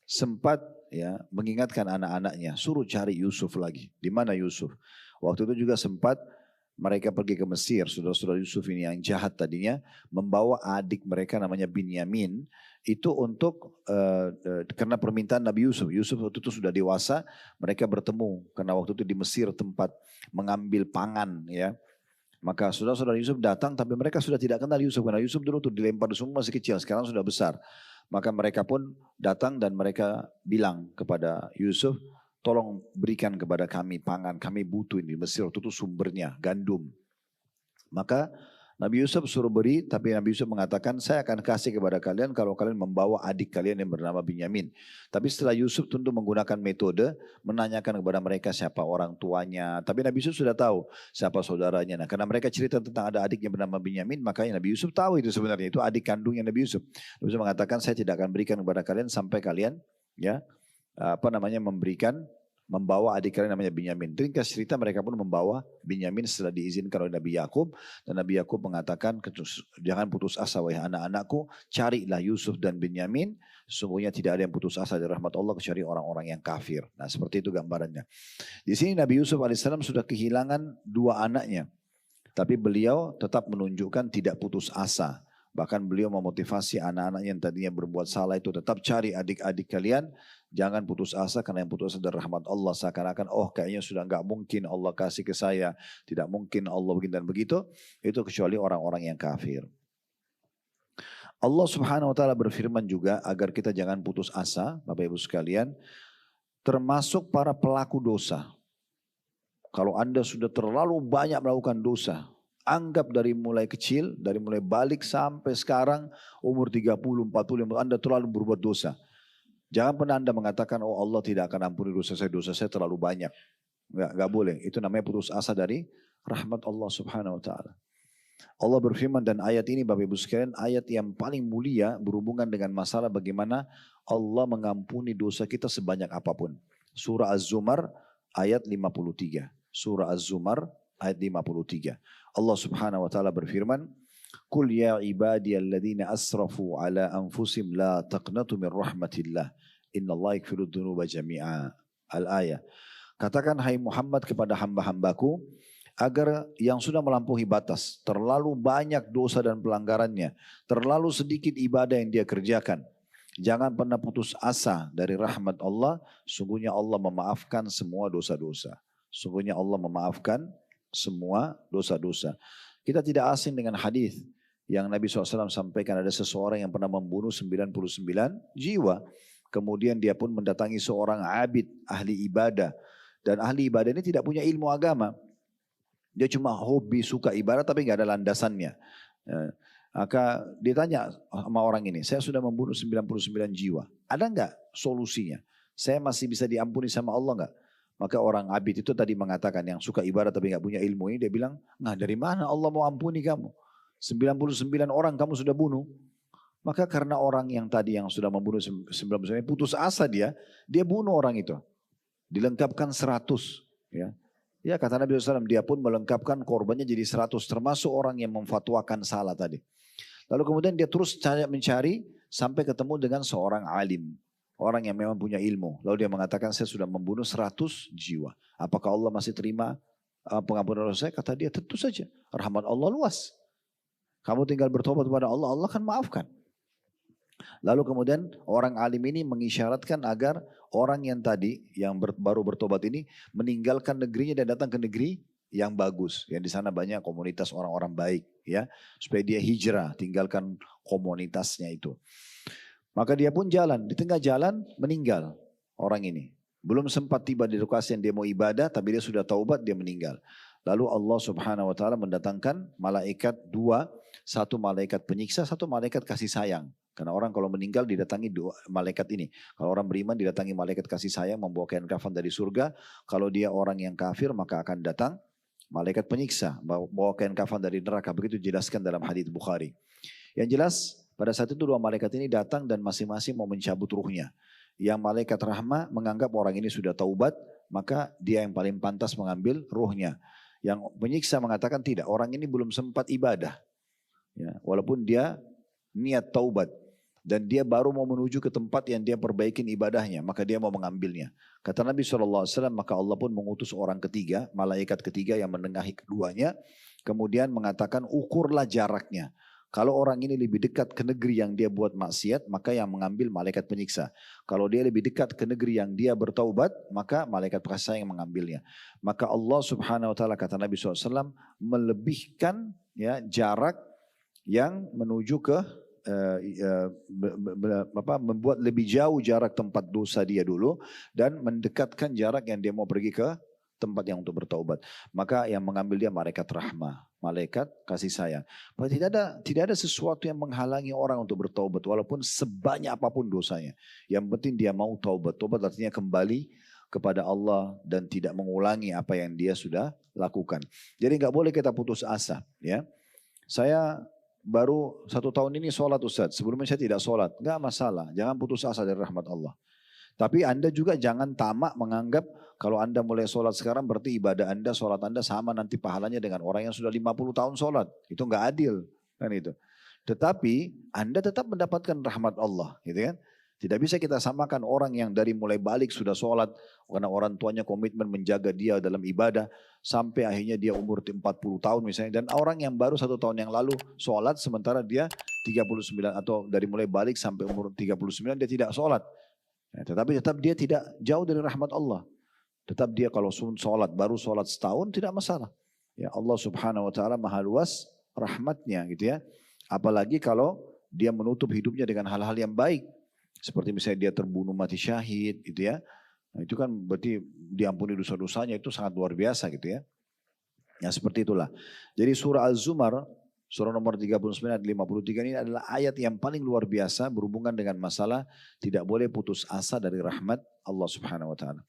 sempat ya mengingatkan anak-anaknya, suruh cari Yusuf lagi. Di mana Yusuf? Waktu itu juga sempat mereka pergi ke Mesir, saudara-saudara Yusuf ini yang jahat tadinya, membawa adik mereka namanya Binyamin, itu untuk, karena permintaan Nabi Yusuf. Yusuf waktu itu sudah dewasa, mereka bertemu, karena waktu itu di Mesir tempat mengambil pangan ya. Maka saudara-saudara Yusuf datang, tapi mereka sudah tidak kenal Yusuf, karena Yusuf dulu tuh dilempar di sumur masih kecil, sekarang sudah besar. Maka mereka pun datang dan mereka bilang kepada Yusuf, tolong berikan kepada kami pangan, kami butuh ini. Mesir itu sumbernya, gandum. Maka Nabi Yusuf suruh beri, tapi Nabi Yusuf mengatakan, saya akan kasih kepada kalian kalau kalian membawa adik kalian yang bernama Binyamin. Tapi setelah Yusuf tentu menggunakan metode, menanyakan kepada mereka siapa orang tuanya. Tapi Nabi Yusuf sudah tahu siapa saudaranya. Nah, karena mereka cerita tentang ada adik yang bernama Binyamin, makanya Nabi Yusuf tahu itu sebenarnya, itu adik kandungnya Nabi Yusuf. Nabi Yusuf mengatakan, saya tidak akan berikan kepada kalian sampai kalian ya membawa adik kalian namanya Binyamin. Ringkas cerita mereka pun membawa Binyamin setelah diizinkan oleh Nabi Yakub, dan Nabi Yakub mengatakan jangan putus asa wahai anak-anakku, carilah Yusuf dan Binyamin, sesungguhnya tidak ada yang putus asa dari rahmat Allah kecuali orang-orang yang kafir. Nah, seperti itu gambarannya. Di sini Nabi Yusuf alaihissalam sudah kehilangan dua anaknya, tapi beliau tetap menunjukkan tidak putus asa. Bahkan beliau memotivasi anak-anak yang tadinya berbuat salah itu, tetap cari adik-adik kalian, jangan putus asa karena yang putus asa dari rahmat Allah. Seakan-akan oh kayaknya sudah nggak mungkin Allah kasih ke saya, tidak mungkin Allah begini dan begitu, itu kecuali orang-orang yang kafir. Allah Subhanahu wa taala berfirman juga agar kita jangan putus asa, Bapak Ibu sekalian, termasuk para pelaku dosa. Kalau Anda sudah terlalu banyak melakukan dosa, anggap dari mulai kecil, dari mulai balik sampai sekarang umur 30, 40, Anda terlalu berbuat dosa. Jangan pernah Anda mengatakan, oh Allah tidak akan ampuni dosa saya terlalu banyak. Enggak boleh, itu namanya putus asa dari rahmat Allah Subhanahu wa taala. Allah berfirman, dan ayat ini Bapak Ibu sekalian, ayat yang paling mulia berhubungan dengan masalah bagaimana Allah mengampuni dosa kita sebanyak apapun. Surah Az-Zumar ayat 53. Surah Az-Zumar ayat 53. Allah Subhanahu wa taala berfirman, "Qul ya ibadiyalladzina asrafu ala anfusihim la taqnatu min rahmatillah. Innallaha yaghfiru dzunuba jami'a." Al-ayah. Katakan hai Muhammad kepada hamba-hambaku, agar yang sudah melampaui batas, terlalu banyak dosa dan pelanggarannya, terlalu sedikit ibadah yang dia kerjakan. Jangan pernah putus asa dari rahmat Allah, sungguhnya Allah memaafkan semua dosa-dosa. Sungguhnya Allah memaafkan semua dosa-dosa. Kita tidak asing dengan hadis yang Nabi SAW sampaikan, ada seseorang yang pernah membunuh 99 jiwa. Kemudian dia pun mendatangi seorang abid, ahli ibadah. Dan ahli ibadah ini tidak punya ilmu agama. Dia cuma hobi, suka ibadah tapi nggak ada landasannya. Maka ditanya sama orang ini, saya sudah membunuh 99 jiwa. Ada nggak solusinya? Saya masih bisa diampuni sama Allah nggak? Maka orang abid itu tadi mengatakan, yang suka ibadah tapi nggak punya ilmu ini, dia bilang, nah dari mana Allah mau ampuni kamu? 99 orang kamu sudah bunuh. Maka karena orang yang tadi yang sudah membunuh 99 putus asa dia bunuh orang itu. Dilengkapkan 100. Ya. Ya kata Nabi SAW, dia pun melengkapkan korbannya jadi 100, termasuk orang yang memfatwakan salah tadi. Lalu kemudian dia terus mencari sampai ketemu dengan seorang alim. Orang yang memang punya ilmu. Lalu dia mengatakan, saya sudah membunuh 100 jiwa. Apakah Allah masih terima pengampunan dosa saya? Kata dia, tentu saja. Rahmat Allah luas. Kamu tinggal bertobat kepada Allah, Allah akan maafkan. Lalu kemudian orang alim ini mengisyaratkan agar orang yang tadi yang baru bertobat ini meninggalkan negerinya dan datang ke negeri yang bagus, yang di sana banyak komunitas orang-orang baik, ya, supaya dia hijrah, tinggalkan komunitasnya itu. Maka dia pun jalan, di tengah jalan meninggal orang ini. Belum sempat tiba di lokasi yang dia mau ibadah, tapi dia sudah taubat, dia meninggal. Lalu Allah Subhanahu Wa Taala mendatangkan malaikat dua, satu malaikat penyiksa, satu malaikat kasih sayang. Karena orang kalau meninggal didatangi dua malaikat ini. Kalau orang beriman didatangi malaikat kasih sayang membawa kain kafan dari surga. Kalau dia orang yang kafir maka akan datang malaikat penyiksa bawa kain kafan dari neraka. Begitu dijelaskan dalam hadits Bukhari. Yang jelas pada saat itu dua malaikat ini datang dan masing-masing mau mencabut ruhnya. Yang malaikat rahmah menganggap orang ini sudah taubat, maka dia yang paling pantas mengambil ruhnya. Yang penyiksa mengatakan tidak, orang ini belum sempat ibadah. Ya, walaupun dia niat taubat. Dan dia baru mau menuju ke tempat yang dia perbaikin ibadahnya. Maka dia mau mengambilnya. Kata Nabi SAW, maka Allah pun mengutus orang ketiga, malaikat ketiga yang menengahi keduanya. Kemudian mengatakan ukurlah jaraknya. Kalau orang ini lebih dekat ke negeri yang dia buat maksiat, maka yang mengambil malaikat penyiksa. Kalau dia lebih dekat ke negeri yang dia bertaubat, maka malaikat kasih yang mengambilnya. Maka Allah Subhanahu Wa Taala, kata Nabi SAW, melebihkan ya jarak yang menuju ke membuat lebih jauh jarak tempat dosa dia dulu dan mendekatkan jarak yang dia mau pergi ke tempat yang untuk bertaubat. Maka yang mengambil dia malaikat rahmah, malaikat kasih sayang. Tidak ada sesuatu yang menghalangi orang untuk bertaubat walaupun sebanyak apapun dosanya. Yang penting dia mau taubat. Taubat artinya kembali kepada Allah dan tidak mengulangi apa yang dia sudah lakukan. Jadi nggak boleh kita putus asa. Ya, saya baru 1 tahun ini sholat Ustaz. Sebelumnya saya tidak sholat. Nggak masalah. Jangan putus asa dari rahmat Allah. Tapi Anda juga jangan tamak menganggap kalau Anda mulai sholat sekarang berarti ibadah Anda, sholat Anda sama nanti pahalanya dengan orang yang sudah 50 tahun sholat. Itu nggak adil. Kan itu. Tetapi Anda tetap mendapatkan rahmat Allah. Gitu kan? Tidak bisa kita samakan orang yang dari mulai balik sudah sholat karena orang tuanya komitmen menjaga dia dalam ibadah sampai akhirnya dia umur 40 tahun misalnya. Dan orang yang baru 1 tahun yang lalu sholat sementara dia 39 atau dari mulai balik sampai umur 39 dia tidak sholat. Ya, tetapi tetap dia tidak jauh dari rahmat Allah. Tetap dia kalau sholat baru sholat setahun tidak masalah. Ya, Allah Subhanahu Wa Taala maha luas rahmatnya gitu ya. Apalagi kalau dia menutup hidupnya dengan hal-hal yang baik. Seperti misalnya dia terbunuh mati syahid gitu ya. Nah, itu kan berarti diampuni dosa-dosanya, itu sangat luar biasa gitu ya. Ya seperti itulah. Jadi surah Az-Zumar, surah nomor 39 ayat 53 ini adalah ayat yang paling luar biasa berhubungan dengan masalah tidak boleh putus asa dari rahmat Allah Subhanahu Wa Taala.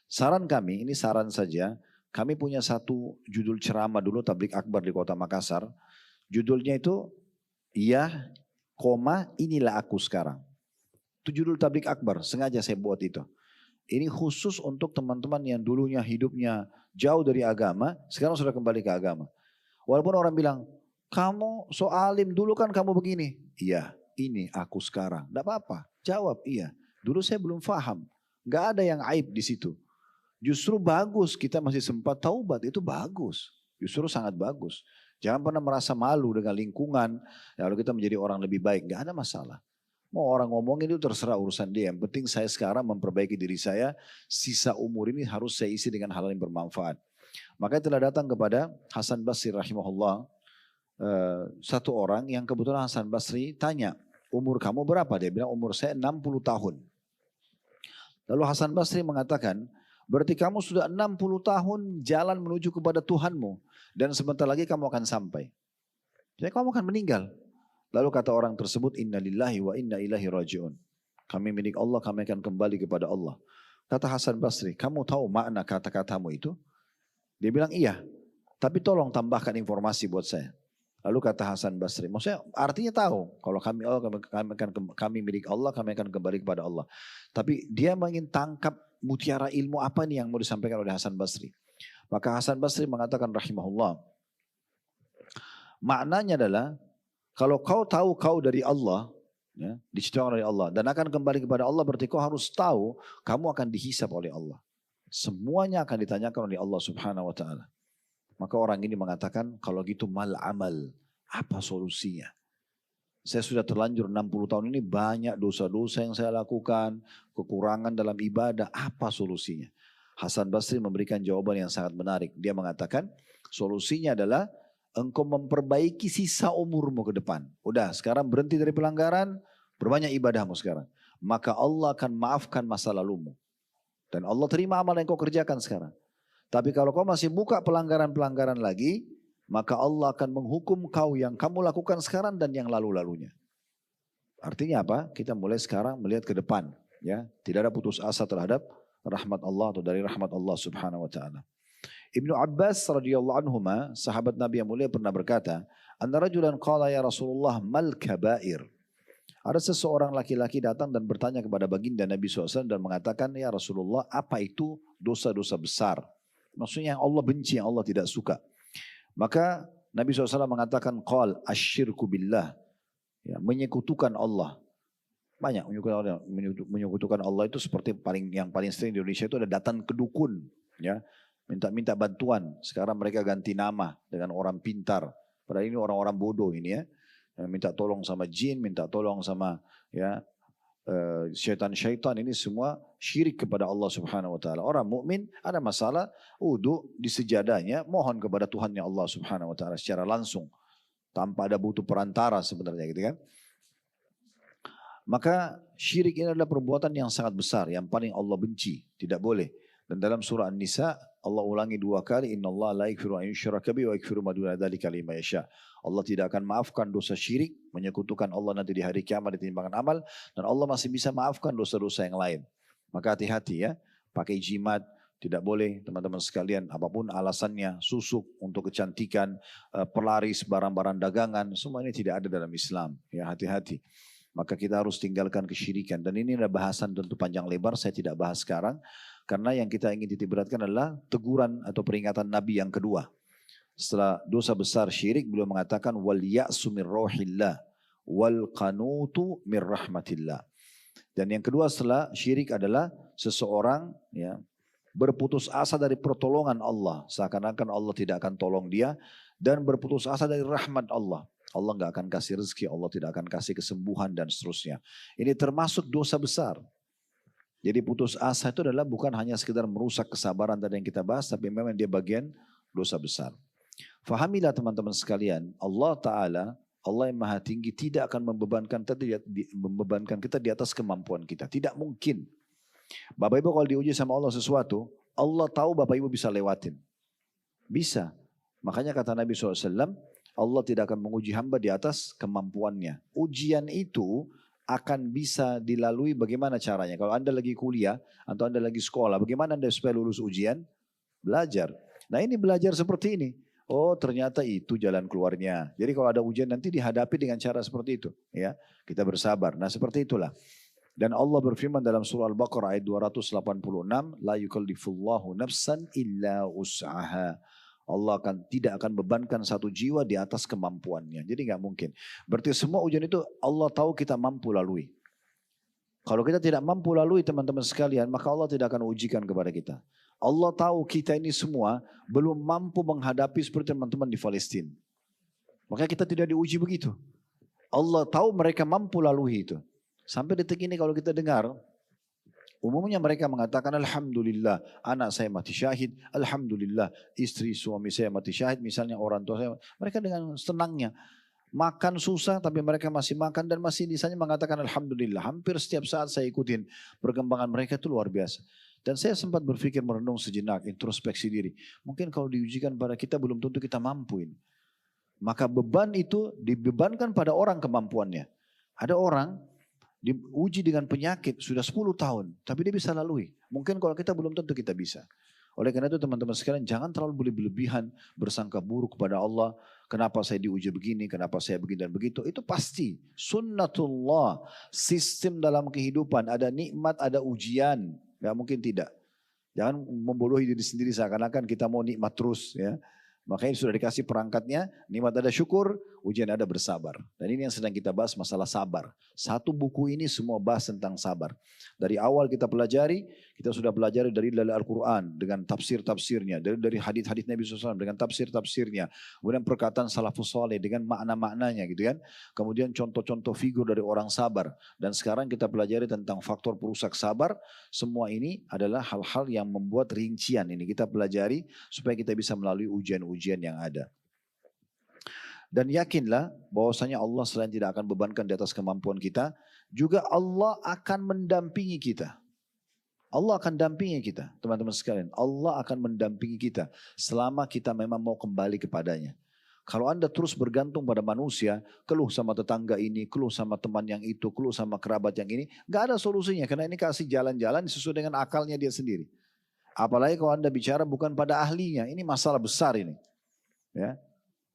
Saran kami, ini saran saja, kami punya satu judul ceramah dulu tablik akbar di kota Makassar. Judulnya itu, ya, inilah aku sekarang. Itu judul tablik akbar, sengaja saya buat itu. Ini khusus untuk teman-teman yang dulunya hidupnya jauh dari agama, sekarang sudah kembali ke agama. Walaupun orang bilang, kamu so alim, dulu kan kamu begini. Iya, ini aku sekarang. Tidak apa-apa, jawab iya. Dulu saya belum paham, gak ada yang aib di situ. Justru bagus kita masih sempat taubat, itu bagus. Justru sangat bagus. Jangan pernah merasa malu dengan lingkungan, lalu kita menjadi orang lebih baik. Gak ada masalah. Mau orang ngomongin itu terserah urusan dia. Yang penting saya sekarang memperbaiki diri saya, sisa umur ini harus saya isi dengan hal yang bermanfaat. Makanya telah datang kepada Hasan Basri rahimahullah, satu orang yang kebetulan Hasan Basri tanya, umur kamu berapa? Dia bilang umur saya 60 tahun. Lalu Hasan Basri mengatakan, berarti kamu sudah 60 tahun jalan menuju kepada Tuhanmu. Dan sebentar lagi kamu akan sampai. Jadi kamu akan meninggal. Lalu kata orang tersebut, inna lillahi wa inna ilaihi raji'un. Kami milik Allah, kami akan kembali kepada Allah. Kata Hasan Basri, kamu tahu makna kata-katamu itu? Dia bilang iya, tapi tolong tambahkan informasi buat saya. Lalu kata Hasan Basri, maksudnya artinya tahu kalau kami milik Allah, kami akan kembali kepada Allah. Tapi dia ingin tangkap mutiara ilmu apa nih yang mau disampaikan oleh Hasan Basri. Maka Hasan Basri mengatakan rahimahullah, maknanya adalah kalau kau tahu kau dari Allah, ya, diciptakan oleh Allah dan akan kembali kepada Allah, berarti kau harus tahu kamu akan dihisab oleh Allah. Semuanya akan ditanyakan oleh Allah Subhanahu wa taala. Maka orang ini mengatakan, kalau gitu mal amal, apa solusinya? Saya sudah terlanjur 60 tahun ini banyak dosa-dosa yang saya lakukan, kekurangan dalam ibadah, apa solusinya? Hasan Basri memberikan jawaban yang sangat menarik. Dia mengatakan, solusinya adalah engkau memperbaiki sisa umurmu ke depan. Udah, sekarang berhenti dari pelanggaran, berbanyak ibadahmu sekarang. Maka Allah akan maafkan masa lalumu. Dan Allah terima amal yang kau kerjakan sekarang. Tapi kalau kau masih buka pelanggaran-pelanggaran lagi, maka Allah akan menghukum kau yang kamu lakukan sekarang dan yang lalu-lalunya. Artinya apa? Kita mulai sekarang melihat ke depan. Ya, tidak ada putus asa terhadap rahmat Allah atau dari rahmat Allah Subhanahu wa taala. Ibnu Abbas radhiyallahu anhuma, sahabat Nabi yang mulia pernah berkata, "Anna rajulan qala ya Rasulullah mal kabair." Ada seseorang laki-laki datang dan bertanya kepada baginda Nabi SAW dan mengatakan, ya Rasulullah, apa itu dosa-dosa besar? Maksudnya yang Allah benci, yang Allah tidak suka. Maka Nabi SAW mengatakan, qal asyirku billah, ya, menyekutukan Allah. Banyak menyekutukan Allah itu seperti yang paling sering di Indonesia itu ada datang ke dukun, ya, minta bantuan. Sekarang mereka ganti nama dengan orang pintar. Padahal ini orang-orang bodoh ini ya. Minta tolong sama jin, minta tolong sama ya syaitan-syaitan, ini semua syirik kepada Allah Subhanahu wa taala. Orang mukmin ada masalah, wudu di sejadahnya, mohon kepada Tuhannya Allah Subhanahu wa taala secara langsung tanpa ada butuh perantara sebenarnya gitu kan. Maka syirik ini adalah perbuatan yang sangat besar, yang paling Allah benci, tidak boleh. Dan dalam surah An-Nisa Allah ulangi 2 kali, innallaha la yaghfiru an yushraka bihi wa yaghfiru ma duna dzalika liman yasha. Allah tidak akan maafkan dosa syirik, menyekutukan Allah nanti di hari kiamat di timbangan amal, dan Allah masih bisa maafkan dosa-dosa yang lain. Maka hati-hati ya, pakai jimat tidak boleh teman-teman sekalian, apapun alasannya, susuk untuk kecantikan, pelaris barang-barang dagangan, semua ini tidak ada dalam Islam. Ya, hati-hati. Maka kita harus tinggalkan kesyirikan. Dan ini ada bahasan tentu panjang lebar, saya tidak bahas sekarang. Karena yang kita ingin titik beratkan adalah teguran atau peringatan Nabi yang kedua. Setelah dosa besar syirik, beliau mengatakan wal ya'su min rohillah wal qanutu min rahmatillah. Dan yang kedua setelah syirik adalah seseorang ya berputus asa dari pertolongan Allah, seakan-akan Allah tidak akan tolong dia, dan berputus asa dari rahmat Allah. Allah nggak akan kasih rezeki, Allah tidak akan kasih kesembuhan dan seterusnya. Ini termasuk dosa besar. Jadi putus asa itu adalah bukan hanya sekedar merusak kesabaran tadi yang kita bahas, tapi memang dia bagian dosa besar. Fahamilah teman-teman sekalian, Allah Ta'ala, Allah yang maha tinggi tidak akan membebankan kita di atas kemampuan kita. Tidak mungkin. Bapak Ibu kalau diuji sama Allah sesuatu, Allah tahu Bapak Ibu bisa lewatin. Bisa. Makanya kata Nabi SAW, Allah tidak akan menguji hamba di atas kemampuannya. Ujian itu akan bisa dilalui bagaimana caranya. Kalau Anda lagi kuliah atau Anda lagi sekolah, bagaimana Anda supaya lulus ujian? Belajar. Nah ini belajar seperti ini. Oh ternyata itu jalan keluarnya. Jadi kalau ada ujian nanti dihadapi dengan cara seperti itu. Ya, kita bersabar. Nah seperti itulah. Dan Allah berfirman dalam surah Al-Baqarah ayat 286, la yukallifullahu nafsan illa us'aha. Allah tidak akan bebankan satu jiwa di atas kemampuannya. Jadi nggak mungkin. Berarti semua ujian itu Allah tahu kita mampu lalui. Kalau kita tidak mampu lalui teman-teman sekalian, maka Allah tidak akan ujikan kepada kita. Allah tahu kita ini semua belum mampu menghadapi seperti teman-teman di Palestina. Makanya kita tidak diuji begitu. Allah tahu mereka mampu lalui itu. Sampai detik ini kalau kita dengar, umumnya mereka mengatakan Alhamdulillah anak saya mati syahid, Alhamdulillah istri suami saya mati syahid, misalnya orang tua saya. Mereka dengan senangnya. Makan susah tapi mereka masih makan dan masih misalnya mengatakan Alhamdulillah. Hampir setiap saat saya ikutin perkembangan mereka itu luar biasa. Dan saya sempat berpikir merenung sejenak, introspeksi diri. Mungkin kalau diujikan pada kita belum tentu kita mampu ini. Maka beban itu dibebankan pada orang kemampuannya. Ada orang diuji dengan penyakit sudah 10 tahun. Tapi dia bisa lalui. Mungkin kalau kita belum tentu kita bisa. Oleh karena itu teman-teman sekalian jangan terlalu berlebihan bersangka buruk kepada Allah. Kenapa saya diuji begini, kenapa saya begini dan begitu. Itu pasti sunnatullah. Sistem dalam kehidupan ada nikmat, ada ujian. Gak mungkin tidak. Jangan membodohi diri sendiri seakan-akan kita mau nikmat terus ya. Makanya sudah dikasih perangkatnya, nikmat ada syukur, ujian ada bersabar. Dan ini yang sedang kita bahas masalah sabar. Satu buku ini semua bahas tentang sabar. Dari awal kita pelajari, kita sudah pelajari dari Al-Quran dengan tafsir-tafsirnya. Dari hadis-hadis Nabi SAW dengan tafsir-tafsirnya. Kemudian perkataan salafus saleh dengan makna-maknanya gitu kan. Kemudian contoh-contoh figur dari orang sabar. Dan sekarang kita pelajari tentang faktor perusak sabar. Semua ini adalah hal-hal yang membuat rincian ini kita pelajari supaya kita bisa melalui ujian-ujian yang ada. Dan yakinlah bahwasanya Allah selain tidak akan bebankan di atas kemampuan kita, juga Allah akan mendampingi kita. Allah akan dampingi kita, teman-teman sekalian. Allah akan mendampingi kita selama kita memang mau kembali kepadanya. Kalau Anda terus bergantung pada manusia, keluh sama tetangga ini, keluh sama teman yang itu, keluh sama kerabat yang ini, gak ada solusinya karena ini kasih jalan-jalan sesuai dengan akalnya dia sendiri. Apalagi kalau Anda bicara bukan pada ahlinya, ini masalah besar ini. Ya.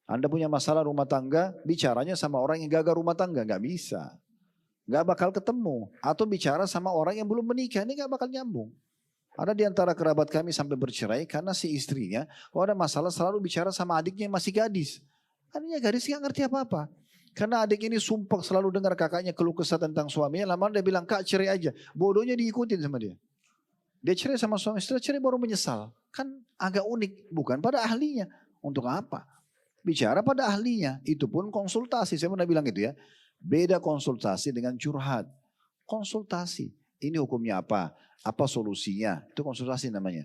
Anda punya masalah rumah tangga, bicaranya sama orang yang gagal rumah tangga, nggak bisa. Nggak bakal ketemu. Atau bicara sama orang yang belum menikah, ini nggak bakal nyambung. Ada di antara kerabat kami sampai bercerai karena si istrinya, kalau ada masalah selalu bicara sama adiknya yang masih gadis. Adiknya gadis nggak ngerti apa-apa. Karena adik ini sumpah selalu dengar kakaknya keluh kesah tentang suaminya, lama-lama dia bilang, Kak cerai aja. Bodohnya diikutin sama dia. Dia cerai sama suami, setelah cerai baru menyesal. Kan agak unik, bukan pada ahlinya. Untuk apa? Bicara pada ahlinya, itu pun konsultasi. Saya pernah bilang gitu ya. Beda konsultasi dengan curhat. Konsultasi, ini hukumnya apa? Apa solusinya? Itu konsultasi namanya.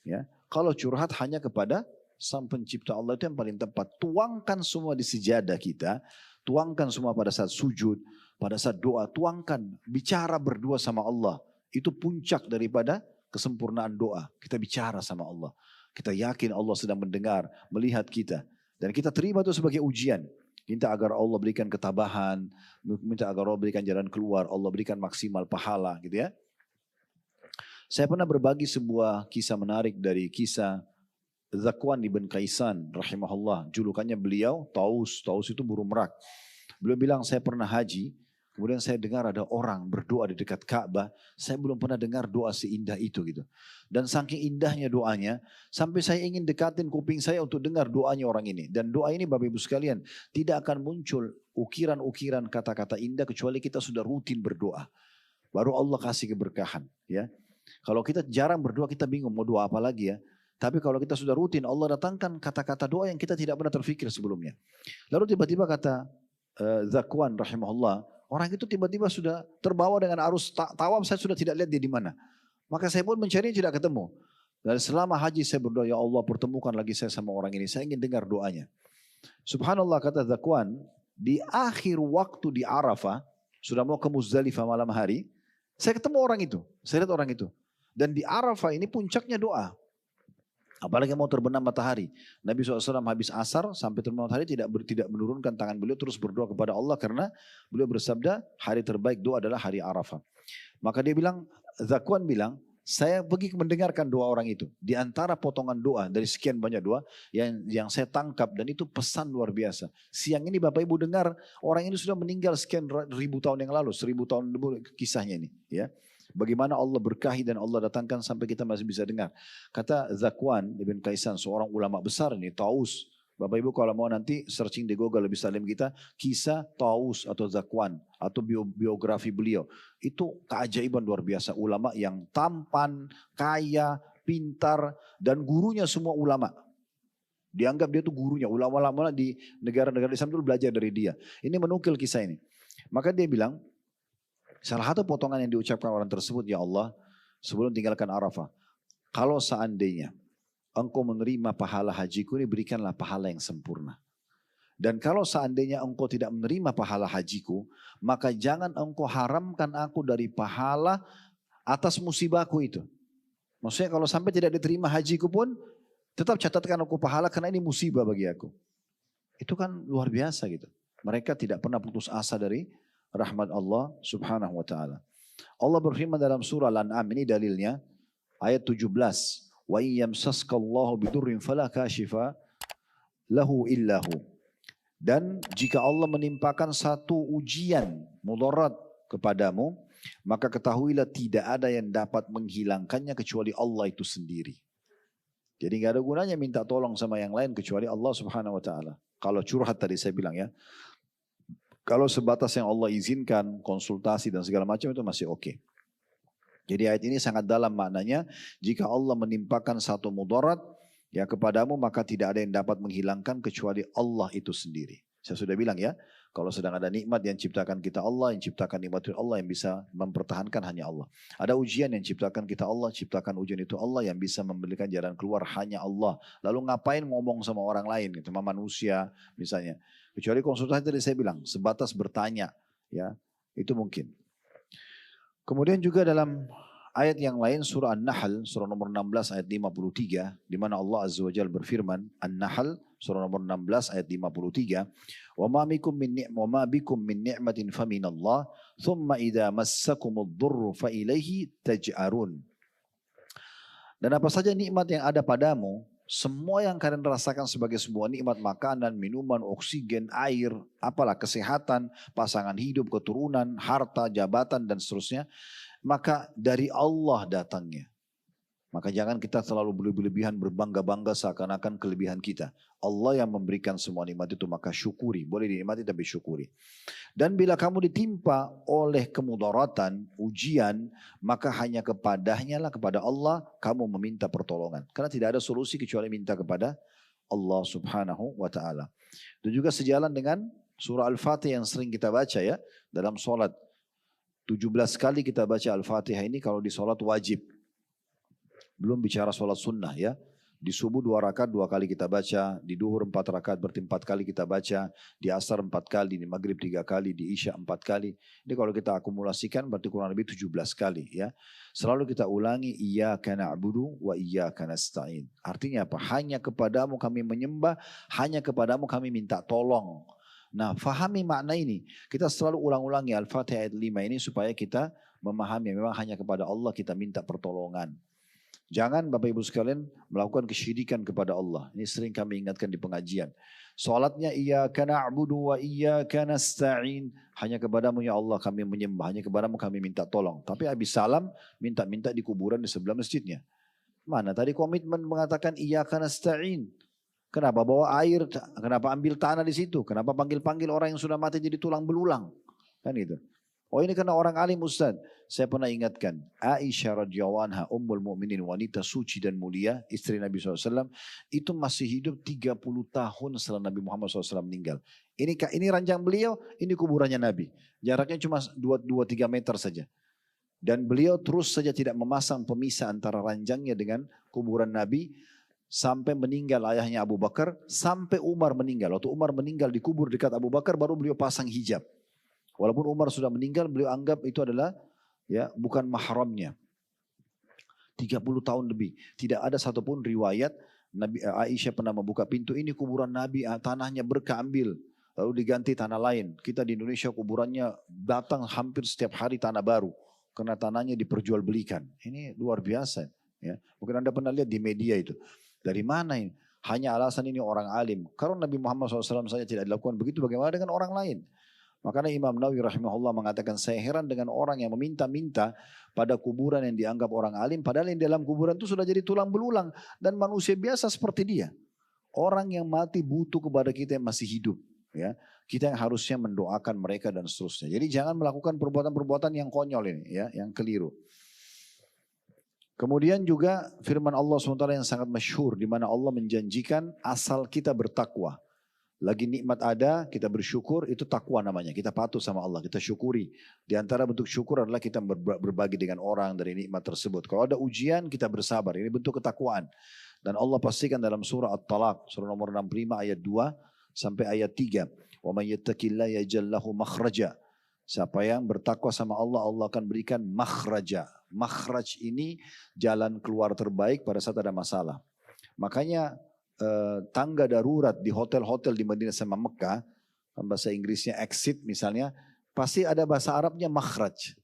Ya, kalau curhat hanya kepada Sang Pencipta Allah itu yang paling tepat. Tuangkan semua di sejadah kita, tuangkan semua pada saat sujud, pada saat doa, tuangkan, bicara berdua sama Allah. Itu puncak daripada kesempurnaan doa. Kita bicara sama Allah. Kita yakin Allah sedang mendengar, melihat kita. Dan kita terima itu sebagai ujian. Minta agar Allah berikan ketabahan, minta agar Allah berikan jalan keluar, Allah berikan maksimal pahala gitu ya. Saya pernah berbagi sebuah kisah menarik dari kisah Zakwan ibn Kaisan rahimahullah. Julukannya beliau Taus, Taus itu burung merak. Beliau bilang saya pernah haji, kemudian saya dengar ada orang berdoa di dekat Ka'bah. Saya belum pernah dengar doa seindah itu gitu. Dan saking indahnya doanya, sampai saya ingin dekatin kuping saya untuk dengar doanya orang ini. Dan doa ini Bapak Ibu sekalian, tidak akan muncul ukiran-ukiran kata-kata indah kecuali kita sudah rutin berdoa. Baru Allah kasih keberkahan. Ya. Kalau kita jarang berdoa kita bingung mau doa apa lagi ya. Tapi kalau kita sudah rutin Allah datangkan kata-kata doa yang kita tidak pernah terfikir sebelumnya. Lalu tiba-tiba kata Zakwan rahimahullah, orang itu tiba-tiba sudah terbawa dengan arus tawaf, saya sudah tidak lihat dia di mana. Maka saya pun mencari tidak ketemu. Dan selama haji saya berdoa, ya Allah pertemukan lagi saya sama orang ini. Saya ingin dengar doanya. Subhanallah kata Zakwan, di akhir waktu di Arafah, sudah mau ke Muzdalifah malam hari, saya ketemu orang itu. Saya lihat orang itu. Dan di Arafah ini puncaknya doa. Apalagi mau terbenam matahari. Nabi SAW habis asar sampai terbenam matahari tidak menurunkan tangan beliau, terus berdoa kepada Allah karena beliau bersabda hari terbaik doa adalah hari Arafah. Maka dia bilang, Zakwan bilang, saya pergi mendengarkan doa orang itu. Di antara potongan doa dari sekian banyak doa yang saya tangkap dan itu pesan luar biasa. Siang ini Bapak Ibu dengar orang ini sudah meninggal sekian ribu tahun yang lalu, 1000 tahun dulu kisahnya ini. Ya. Bagaimana Allah berkahi dan Allah datangkan sampai kita masih bisa dengar. Kata Zakwan ibn Kaisan, seorang ulama besar ini, Taus. Bapak Ibu kalau mau nanti searching di Google lebih salim kita, kisah Taus atau Zakwan atau biografi beliau. Itu keajaiban luar biasa. Ulama yang tampan, kaya, pintar, dan gurunya semua ulama. Dianggap dia itu gurunya, ulama-ulama di negara-negara Islam itu belajar dari dia. Ini menukil kisah ini. Maka dia bilang, salah satu potongan yang diucapkan orang tersebut, ya Allah, sebelum tinggalkan Arafah, kalau seandainya engkau menerima pahala hajiku ini, berikanlah pahala yang sempurna. Dan kalau seandainya engkau tidak menerima pahala hajiku, maka jangan engkau haramkan aku dari pahala atas musibahku itu. Maksudnya kalau sampai tidak diterima hajiku pun, tetap catatkan aku pahala karena ini musibah bagi aku. Itu kan luar biasa gitu. Mereka tidak pernah putus asa dari rahmat Allah subhanahu wa ta'ala. Allah berfirman dalam surah Al-An'am, ini dalilnya, ayat 17. Wa iyyamsaskallahu bidurrin fala kashifa lahu illahu. Dan jika Allah menimpakan satu ujian mudarat kepadamu, maka ketahuilah tidak ada yang dapat menghilangkannya kecuali Allah itu sendiri. Jadi nggak ada gunanya minta tolong sama yang lain kecuali Allah subhanahu wa ta'ala. Kalau curhat tadi saya bilang ya. Kalau sebatas yang Allah izinkan, konsultasi dan segala macam itu masih oke. Jadi ayat ini sangat dalam maknanya. Jika Allah menimpakan satu mudarat ya kepadamu, maka tidak ada yang dapat menghilangkan kecuali Allah itu sendiri. Saya sudah bilang ya. Kalau sedang ada nikmat yang ciptakan kita Allah, yang ciptakan nikmat itu Allah, yang bisa mempertahankan hanya Allah. Ada ujian yang ciptakan kita Allah, ciptakan ujian itu Allah, yang bisa memberikan jalan keluar hanya Allah. Lalu ngapain ngomong sama orang lain, sama manusia misalnya. Kecuali konsultasi tadi saya bilang, sebatas bertanya, ya itu mungkin. Kemudian juga dalam ayat yang lain surah An-Nahl, surah nomor 16 ayat 53, di mana Allah Azza wa Jalla berfirman, An-Nahl surah nomor 16 ayat 53, وَمَا بِكُم مِّن نِعْمَةٍ فَمِنَ اللَّهِ ثُمَّ إِذَا مَسَّكُمُ الضُّرُّ فَإِلَيْهِ تَجْأَرُونَ. Dan apa saja nikmat yang ada padamu, semua yang kalian rasakan sebagai sebuah nikmat, makanan, minuman, oksigen, air, apalah kesehatan, pasangan hidup, keturunan, harta, jabatan dan seterusnya, maka dari Allah datangnya. Maka jangan kita selalu berlebihan berbangga-bangga seakan-akan kelebihan kita. Allah yang memberikan semua nikmat itu, maka syukuri. Boleh dinikmati tapi syukuri. Dan bila kamu ditimpa oleh kemudaratan, ujian, maka hanya kepadanya lah, kepada Allah kamu meminta pertolongan. Karena tidak ada solusi kecuali minta kepada Allah subhanahu wa ta'ala. Itu juga sejalan dengan surah Al-Fatihah yang sering kita baca ya. Dalam sholat 17 kali kita baca Al-Fatihah ini kalau di sholat wajib. Belum bicara sholat sunnah ya. Di subuh 2 rakaat 2 kali kita baca. Di duhur 4 rakaat berarti 4 kali kita baca. Di asar 4 kali. Di maghrib 3 kali. Di isya 4 kali. Ini kalau kita akumulasikan berarti kurang lebih 17 kali ya. Selalu kita ulangi. Iyyaka na'budu wa iyyaka nasta'in. Artinya apa? Hanya kepadamu kami menyembah. Hanya kepadamu kami minta tolong. Nah fahami makna ini. Kita selalu ulang-ulangi Al-Fatihah ayat 5 ini supaya kita memahami. Memang hanya kepada Allah kita minta pertolongan. Jangan Bapak Ibu sekalian melakukan kesyirikan kepada Allah. Ini sering kami ingatkan di pengajian. Salatnya iyyaka na'budu wa iyyaka nasta'in. Hanya kepadamu ya Allah kami menyembah. Hanya kepadamu kami minta tolong. Tapi habis salam minta-minta di kuburan di sebelah masjidnya. Mana tadi komitmen mengatakan iyyaka nasta'in. Kenapa bawa air? Kenapa ambil tanah di situ? Kenapa panggil-panggil orang yang sudah mati jadi tulang belulang? Kan itu. Oh ini karena orang alim Ustaz. Saya pernah ingatkan. Aisyah radhiyallahu anha, ummul mu'minin, wanita suci dan mulia, istri Nabi SAW. Itu masih hidup 30 tahun setelah Nabi Muhammad SAW meninggal. Ini ranjang beliau, ini kuburannya Nabi. Jaraknya cuma 2-3 meter saja. Dan beliau terus saja tidak memasang pemisah antara ranjangnya dengan kuburan Nabi. Sampai meninggal ayahnya Abu Bakar. Sampai Umar meninggal. Waktu Umar meninggal dikubur dekat Abu Bakar baru beliau pasang hijab. Walaupun Umar sudah meninggal, beliau anggap itu adalah ya bukan mahramnya. 30 tahun lebih. Tidak ada satupun riwayat Nabi Aisyah pernah membuka pintu ini kuburan Nabi, tanahnya berkah ambil. Lalu diganti tanah lain. Kita di Indonesia kuburannya datang hampir setiap hari tanah baru. Karena tanahnya diperjualbelikan. Ini luar biasa. Ya. Mungkin Anda pernah lihat di media itu. Dari mana ini? Hanya alasan ini orang alim. Kalau Nabi Muhammad SAW saja tidak dilakukan begitu, bagaimana dengan orang lain? Makanya Imam Nawawi rahimahullah mengatakan saya heran dengan orang yang meminta-minta pada kuburan yang dianggap orang alim. Padahal yang dalam kuburan itu sudah jadi tulang belulang. Dan manusia biasa seperti dia. Orang yang mati butuh kepada kita yang masih hidup. Ya, kita yang harusnya mendoakan mereka dan seterusnya. Jadi jangan melakukan perbuatan-perbuatan yang konyol ini. Ya, yang keliru. Kemudian juga firman Allah SWT yang sangat masyhur di mana Allah menjanjikan asal kita bertakwa. Lagi nikmat ada, kita bersyukur, itu takwa namanya. Kita patuh sama Allah, kita syukuri. Di antara bentuk syukur adalah kita berbagi dengan orang dari nikmat tersebut. Kalau ada ujian, kita bersabar. Ini bentuk ketakwaan. Dan Allah pastikan dalam surah At-Talaq, surah nomor 65 ayat 2 sampai ayat 3. Wa may yattaqillaha yaj'al lahu makhraja. Siapa yang bertakwa sama Allah, Allah akan berikan makhraja. Makhraj ini jalan keluar terbaik pada saat ada masalah. Makanya tangga darurat di hotel-hotel di Madinah sama Mekah, bahasa Inggrisnya exit misalnya, pasti ada bahasa Arabnya makhraj.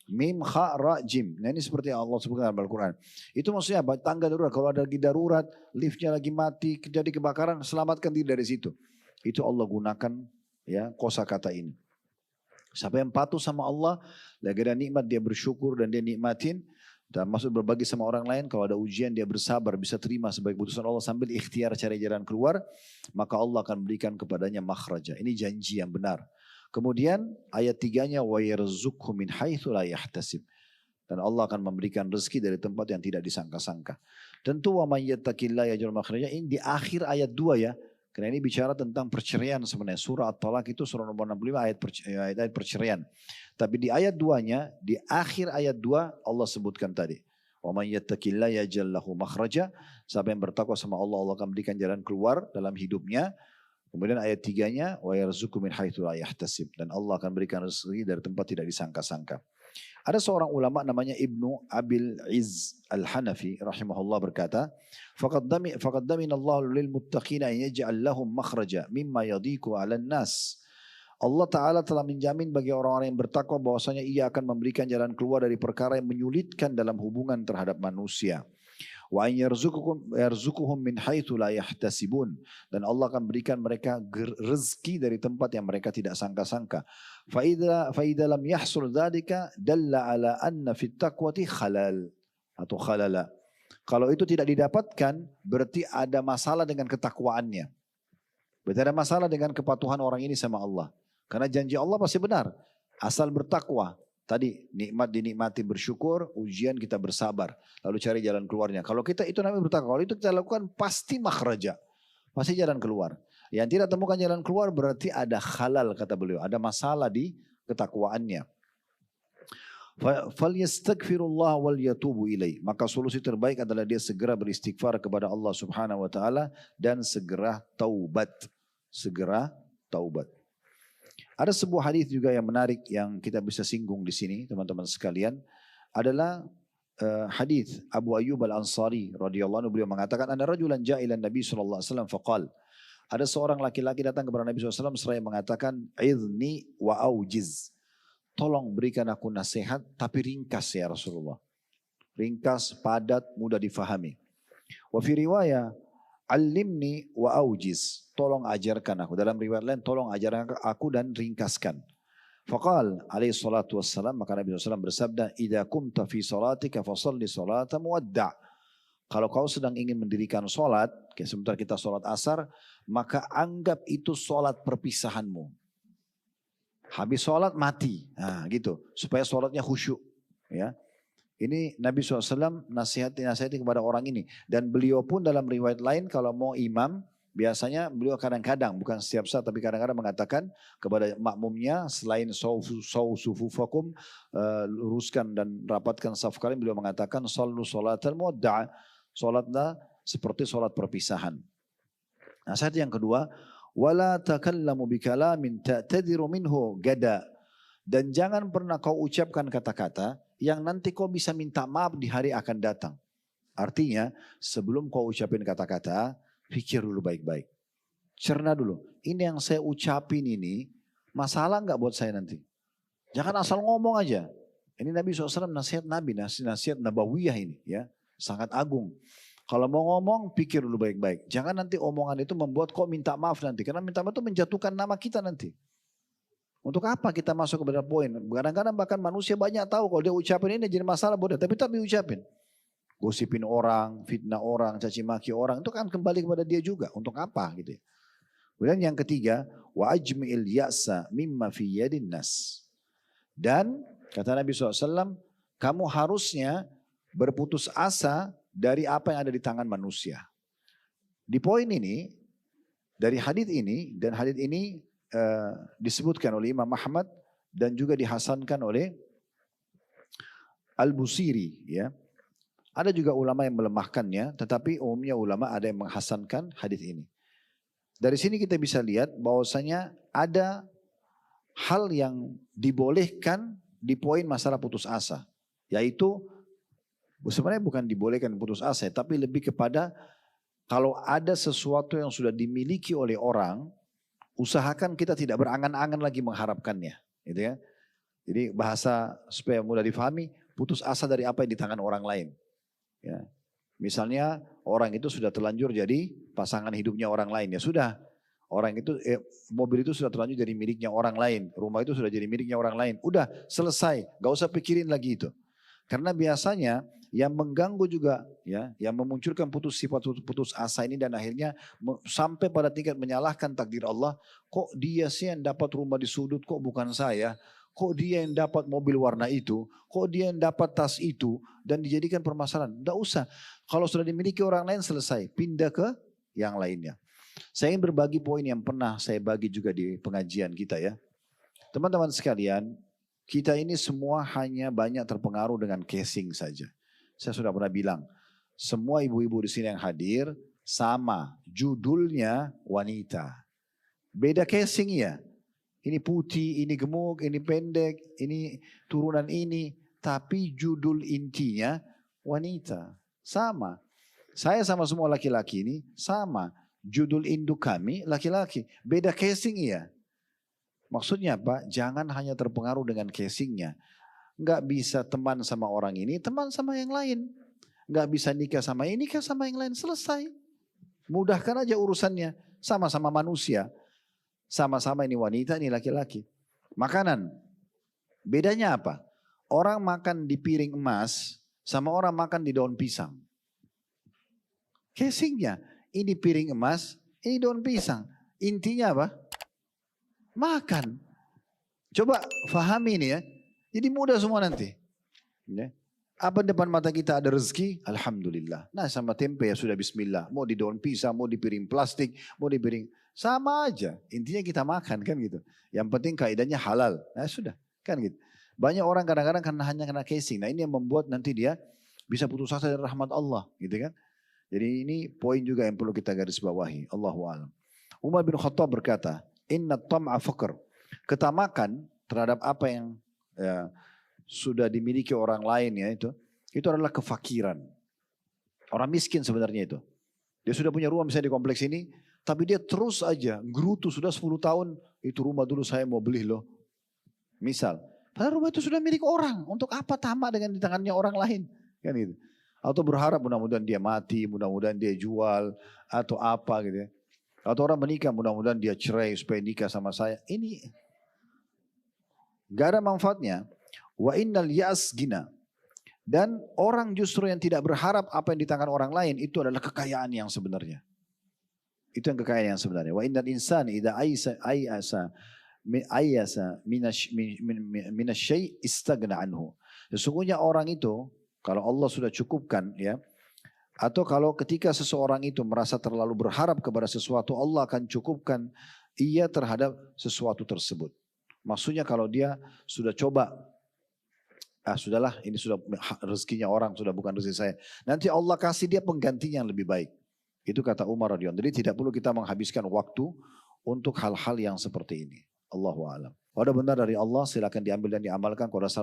Mim, kha, ra, jim. Nah ini seperti yang Allah sebutkan dalam Al-Quran. Itu maksudnya apa? Tangga darurat. Kalau ada lagi darurat, liftnya lagi mati, terjadi kebakaran, selamatkan diri dari situ. Itu Allah gunakan ya kosakata ini. Siapa yang patuh sama Allah, lagi ada nikmat dia bersyukur dan dia nikmatin. Dan maksud berbagi sama orang lain, kalau ada ujian dia bersabar, bisa terima sebagai keputusan Allah sambil ikhtiar cari jalan keluar, maka Allah akan berikan kepadanya makhraja. Ini janji yang benar. Kemudian ayat 3-nya wa yarzuqhu min haitsu la yahtasib. Dan Allah akan memberikan rezeki dari tempat yang tidak disangka-sangka. Tentu wa may yattaqillaha yaj'al makhraja ini di akhir ayat 2 ya. Karena ini bicara tentang perceraian sebenarnya. Surah At-Talaq itu surah nomor 65 ayat perceraian. Tapi di ayat 2-nya, di akhir ayat 2 Allah sebutkan tadi. Wa may yattaqillaha yaj'al lahu makhraja. Siapa yang bertakwa sama Allah, Allah akan berikan jalan keluar dalam hidupnya. Kemudian ayat 3-nya wa yarzuqhu min haitsu la yahtasib. Dan Allah akan berikan rezeki dari tempat tidak disangka-sangka. Ada seorang ulama namanya Ibnu Abil Izz Al-Hanafi rahimahullah berkata, faqad damina Allah lil muttaqina an yaj'al lahum makhraja mimma yadhiqu 'alan nas. Allah Ta'ala telah menjamin bagi orang-orang yang bertakwa bahwasanya ia akan memberikan jalan keluar dari perkara yang menyulitkan dalam hubungan terhadap manusia. Wa an yarzuquhum min haitsu la yahtasibun, dan Allah akan berikan mereka rezeki dari tempat yang mereka tidak sangka-sangka. Fa idza lam yahsul dzalika dalla ala anna fit taqwati khalal atau khalala. Kalau itu tidak didapatkan berarti ada masalah dengan ketakwaannya. Berarti ada masalah dengan kepatuhan orang ini sama Allah. Karena janji Allah pasti benar. Asal bertakwa. Tadi nikmat dinikmati bersyukur, ujian kita bersabar. Lalu cari jalan keluarnya. Kalau kita itu namanya bertakwa. Kalau itu kita lakukan pasti makhraja. Pasti jalan keluar. Yang tidak temukan jalan keluar berarti ada khalal kata beliau. Ada masalah di ketakwaannya. Falyastaghfirullah wal yatubu ilaih. Maka solusi terbaik adalah dia segera beristighfar kepada Allah Subhanahu wa taala dan segera taubat. Segera taubat. Ada sebuah hadis juga yang menarik yang kita bisa singgung di sini teman-teman sekalian adalah hadis Abu Ayyub Al-Ansari radhiyallahu anhu, beliau mengatakan ana rajulan ja'ilan Nabi sallallahu alaihi wasallam faqal. Ada seorang laki-laki datang kepada Nabi SAW seraya mengatakan idzni wa aujiz. Tolong berikan aku nasihat tapi ringkas ya Rasulullah. Ringkas, padat, mudah difahami. Wa fi riwayah alimni wa aujiz. Tolong ajarkan aku. Dalam riwayat lain, tolong ajarkan aku dan ringkaskan. Faqal alaihi salatu wassalam, maka Nabi SAW bersabda, idza kumta fi salatika fasalli salata muwadda'. Kalau kau sedang ingin mendirikan solat, sebentar kita solat asar, maka anggap itu solat perpisahanmu. Habis solat mati. Nah gitu. Supaya solatnya khusyuk. Ya. Ini Nabi SAW nasihati kepada orang ini. Dan beliau pun dalam riwayat lain kalau mau imam, biasanya beliau kadang-kadang, bukan setiap saat, tapi kadang-kadang mengatakan kepada makmumnya, selain sufufakum, luruskan dan rapatkan saf kalian, beliau mengatakan, sallu salatal muwadda', salatlah seperti salat perpisahan. Nasihat yang kedua, wala takallamu bikalamin ta'tadiru minhu gada. Dan jangan pernah kau ucapkan kata-kata yang nanti kau bisa minta maaf di hari akan datang. Artinya, sebelum kau ucapin kata-kata, pikir dulu baik-baik. Cerna dulu. Ini yang saya ucapin ini, masalah nggak buat saya nanti? Jangan asal ngomong aja. Ini Nabi SAW nasihat Nabi, nasihat Nabawiyah ini. Ya, sangat agung. Kalau mau ngomong, pikir dulu baik-baik. Jangan nanti omongan itu membuat kau minta maaf nanti. Karena minta maaf itu menjatuhkan nama kita nanti. Untuk apa kita masuk kepada poin? Kadang-kadang bahkan manusia banyak tahu kalau dia ucapin ini jadi masalah boleh. Tapi ucapin. Gosipin orang, fitnah orang, caci maki orang. Itu kan kembali kepada dia juga. Untuk apa gitu ya. Kemudian yang ketiga. Wa ajmi'il ya'sa mimma fi yadin nas. Dan kata Nabi SAW. Kamu harusnya berputus asa dari apa yang ada di tangan manusia. Di poin ini, dari hadits ini, dan hadits ini disebutkan oleh Imam Ahmad dan juga dihasankan oleh Al-Busiri, ya. Ada juga ulama yang melemahkannya, tetapi umumnya ulama ada yang menghasankan hadits ini. Dari sini kita bisa lihat bahwasanya ada hal yang dibolehkan di poin masalah putus asa, yaitu sebenarnya bukan dibolehkan putus asa, tapi lebih kepada kalau ada sesuatu yang sudah dimiliki oleh orang, usahakan kita tidak berangan-angan lagi mengharapkannya, gitu ya. Jadi bahasa supaya mudah difahami, putus asa dari apa yang di tangan orang lain. Ya. Misalnya orang itu sudah terlanjur jadi pasangan hidupnya orang lain, ya sudah. Orang itu, mobil itu sudah terlanjur jadi miliknya orang lain, rumah itu sudah jadi miliknya orang lain. Udah selesai, gak usah pikirin lagi itu. Karena biasanya yang mengganggu juga, ya, yang memunculkan sifat putus asa ini dan akhirnya sampai pada tingkat menyalahkan takdir Allah. Kok dia sih yang dapat rumah di sudut, kok bukan saya? Kok dia yang dapat mobil warna itu? Kok dia yang dapat tas itu? Dan dijadikan permasalahan. Tidak usah. Kalau sudah dimiliki orang lain selesai. Pindah ke yang lainnya. Saya ingin berbagi poin yang pernah saya bagi juga di pengajian kita, ya. Teman-teman sekalian, kita ini semua hanya banyak terpengaruh dengan casing saja. Saya sudah pernah bilang, semua ibu-ibu di sini yang hadir sama. Judulnya wanita. Beda casing ya. Ini putih, ini gemuk, ini pendek, ini turunan ini. Tapi judul intinya wanita. Sama. Saya sama semua laki-laki ini sama. Judul induk kami laki-laki. Beda casing ya. Maksudnya apa? Jangan hanya terpengaruh dengan casingnya. Nggak bisa teman sama orang ini, teman sama yang lain. Nggak bisa nikah sama ini, nikah sama yang lain. Selesai. Mudahkan aja urusannya. Sama-sama manusia. Sama-sama ini wanita, ini laki-laki. Makanan. Bedanya apa? Orang makan di piring emas sama orang makan di daun pisang. Casingnya. Ini piring emas, ini daun pisang. Intinya apa? Makan. Coba fahami ini ya. Jadi mudah semua nanti. Ya. Apa depan mata kita ada rezeki? Alhamdulillah. Nah sama tempe ya sudah bismillah. Mau di daun pisang, mau di piring plastik, mau di piring. Sama aja. Intinya kita makan kan gitu. Yang penting kaidahnya halal. Nah sudah kan gitu. Banyak orang kadang-kadang karena hanya kena casing. Nah ini yang membuat nanti dia bisa putus asa dari rahmat Allah gitu kan. Jadi ini poin juga yang perlu kita garis bawahi. Allahu a'lam. Umar bin Khattab berkata, inna tam'a faqr. Ketamakan terhadap apa yang sudah dimiliki orang lain ya itu adalah kefakiran. Orang miskin sebenarnya itu. Dia sudah punya rumah misalnya di kompleks ini, tapi dia terus aja gerutu sudah 10 tahun, itu rumah dulu saya mau beli loh. Misal, padahal rumah itu sudah milik orang, untuk apa tamak dengan di tangannya orang lain? Kan gitu. Atau berharap mudah-mudahan dia mati, mudah-mudahan dia jual, atau apa gitu ya. Atau orang menikah, mudah-mudahan dia cerai supaya nikah sama saya. Ini gak ada manfaatnya. Wa innal ya'as gina. Dan orang justru yang tidak berharap apa yang di tangan orang lain itu adalah kekayaan yang sebenarnya. Itu yang kekayaan yang sebenarnya. Wa innal insani idza ayasa minasyai istagna anhu. Sesungguhnya orang itu kalau Allah sudah cukupkan ya, atau kalau ketika seseorang itu merasa terlalu berharap kepada sesuatu, Allah akan cukupkan ia terhadap sesuatu tersebut. Maksudnya kalau dia sudah coba, sudahlah ini sudah rezekinya orang, sudah bukan rezeki saya. Nanti Allah kasih dia penggantinya yang lebih baik. Itu kata Umar radhiyallahu anhu. Jadi tidak perlu kita menghabiskan waktu untuk hal-hal yang seperti ini. Allahu a'lam. Kalau ada benar dari Allah silakan diambil dan diamalkan. Kalau ada salah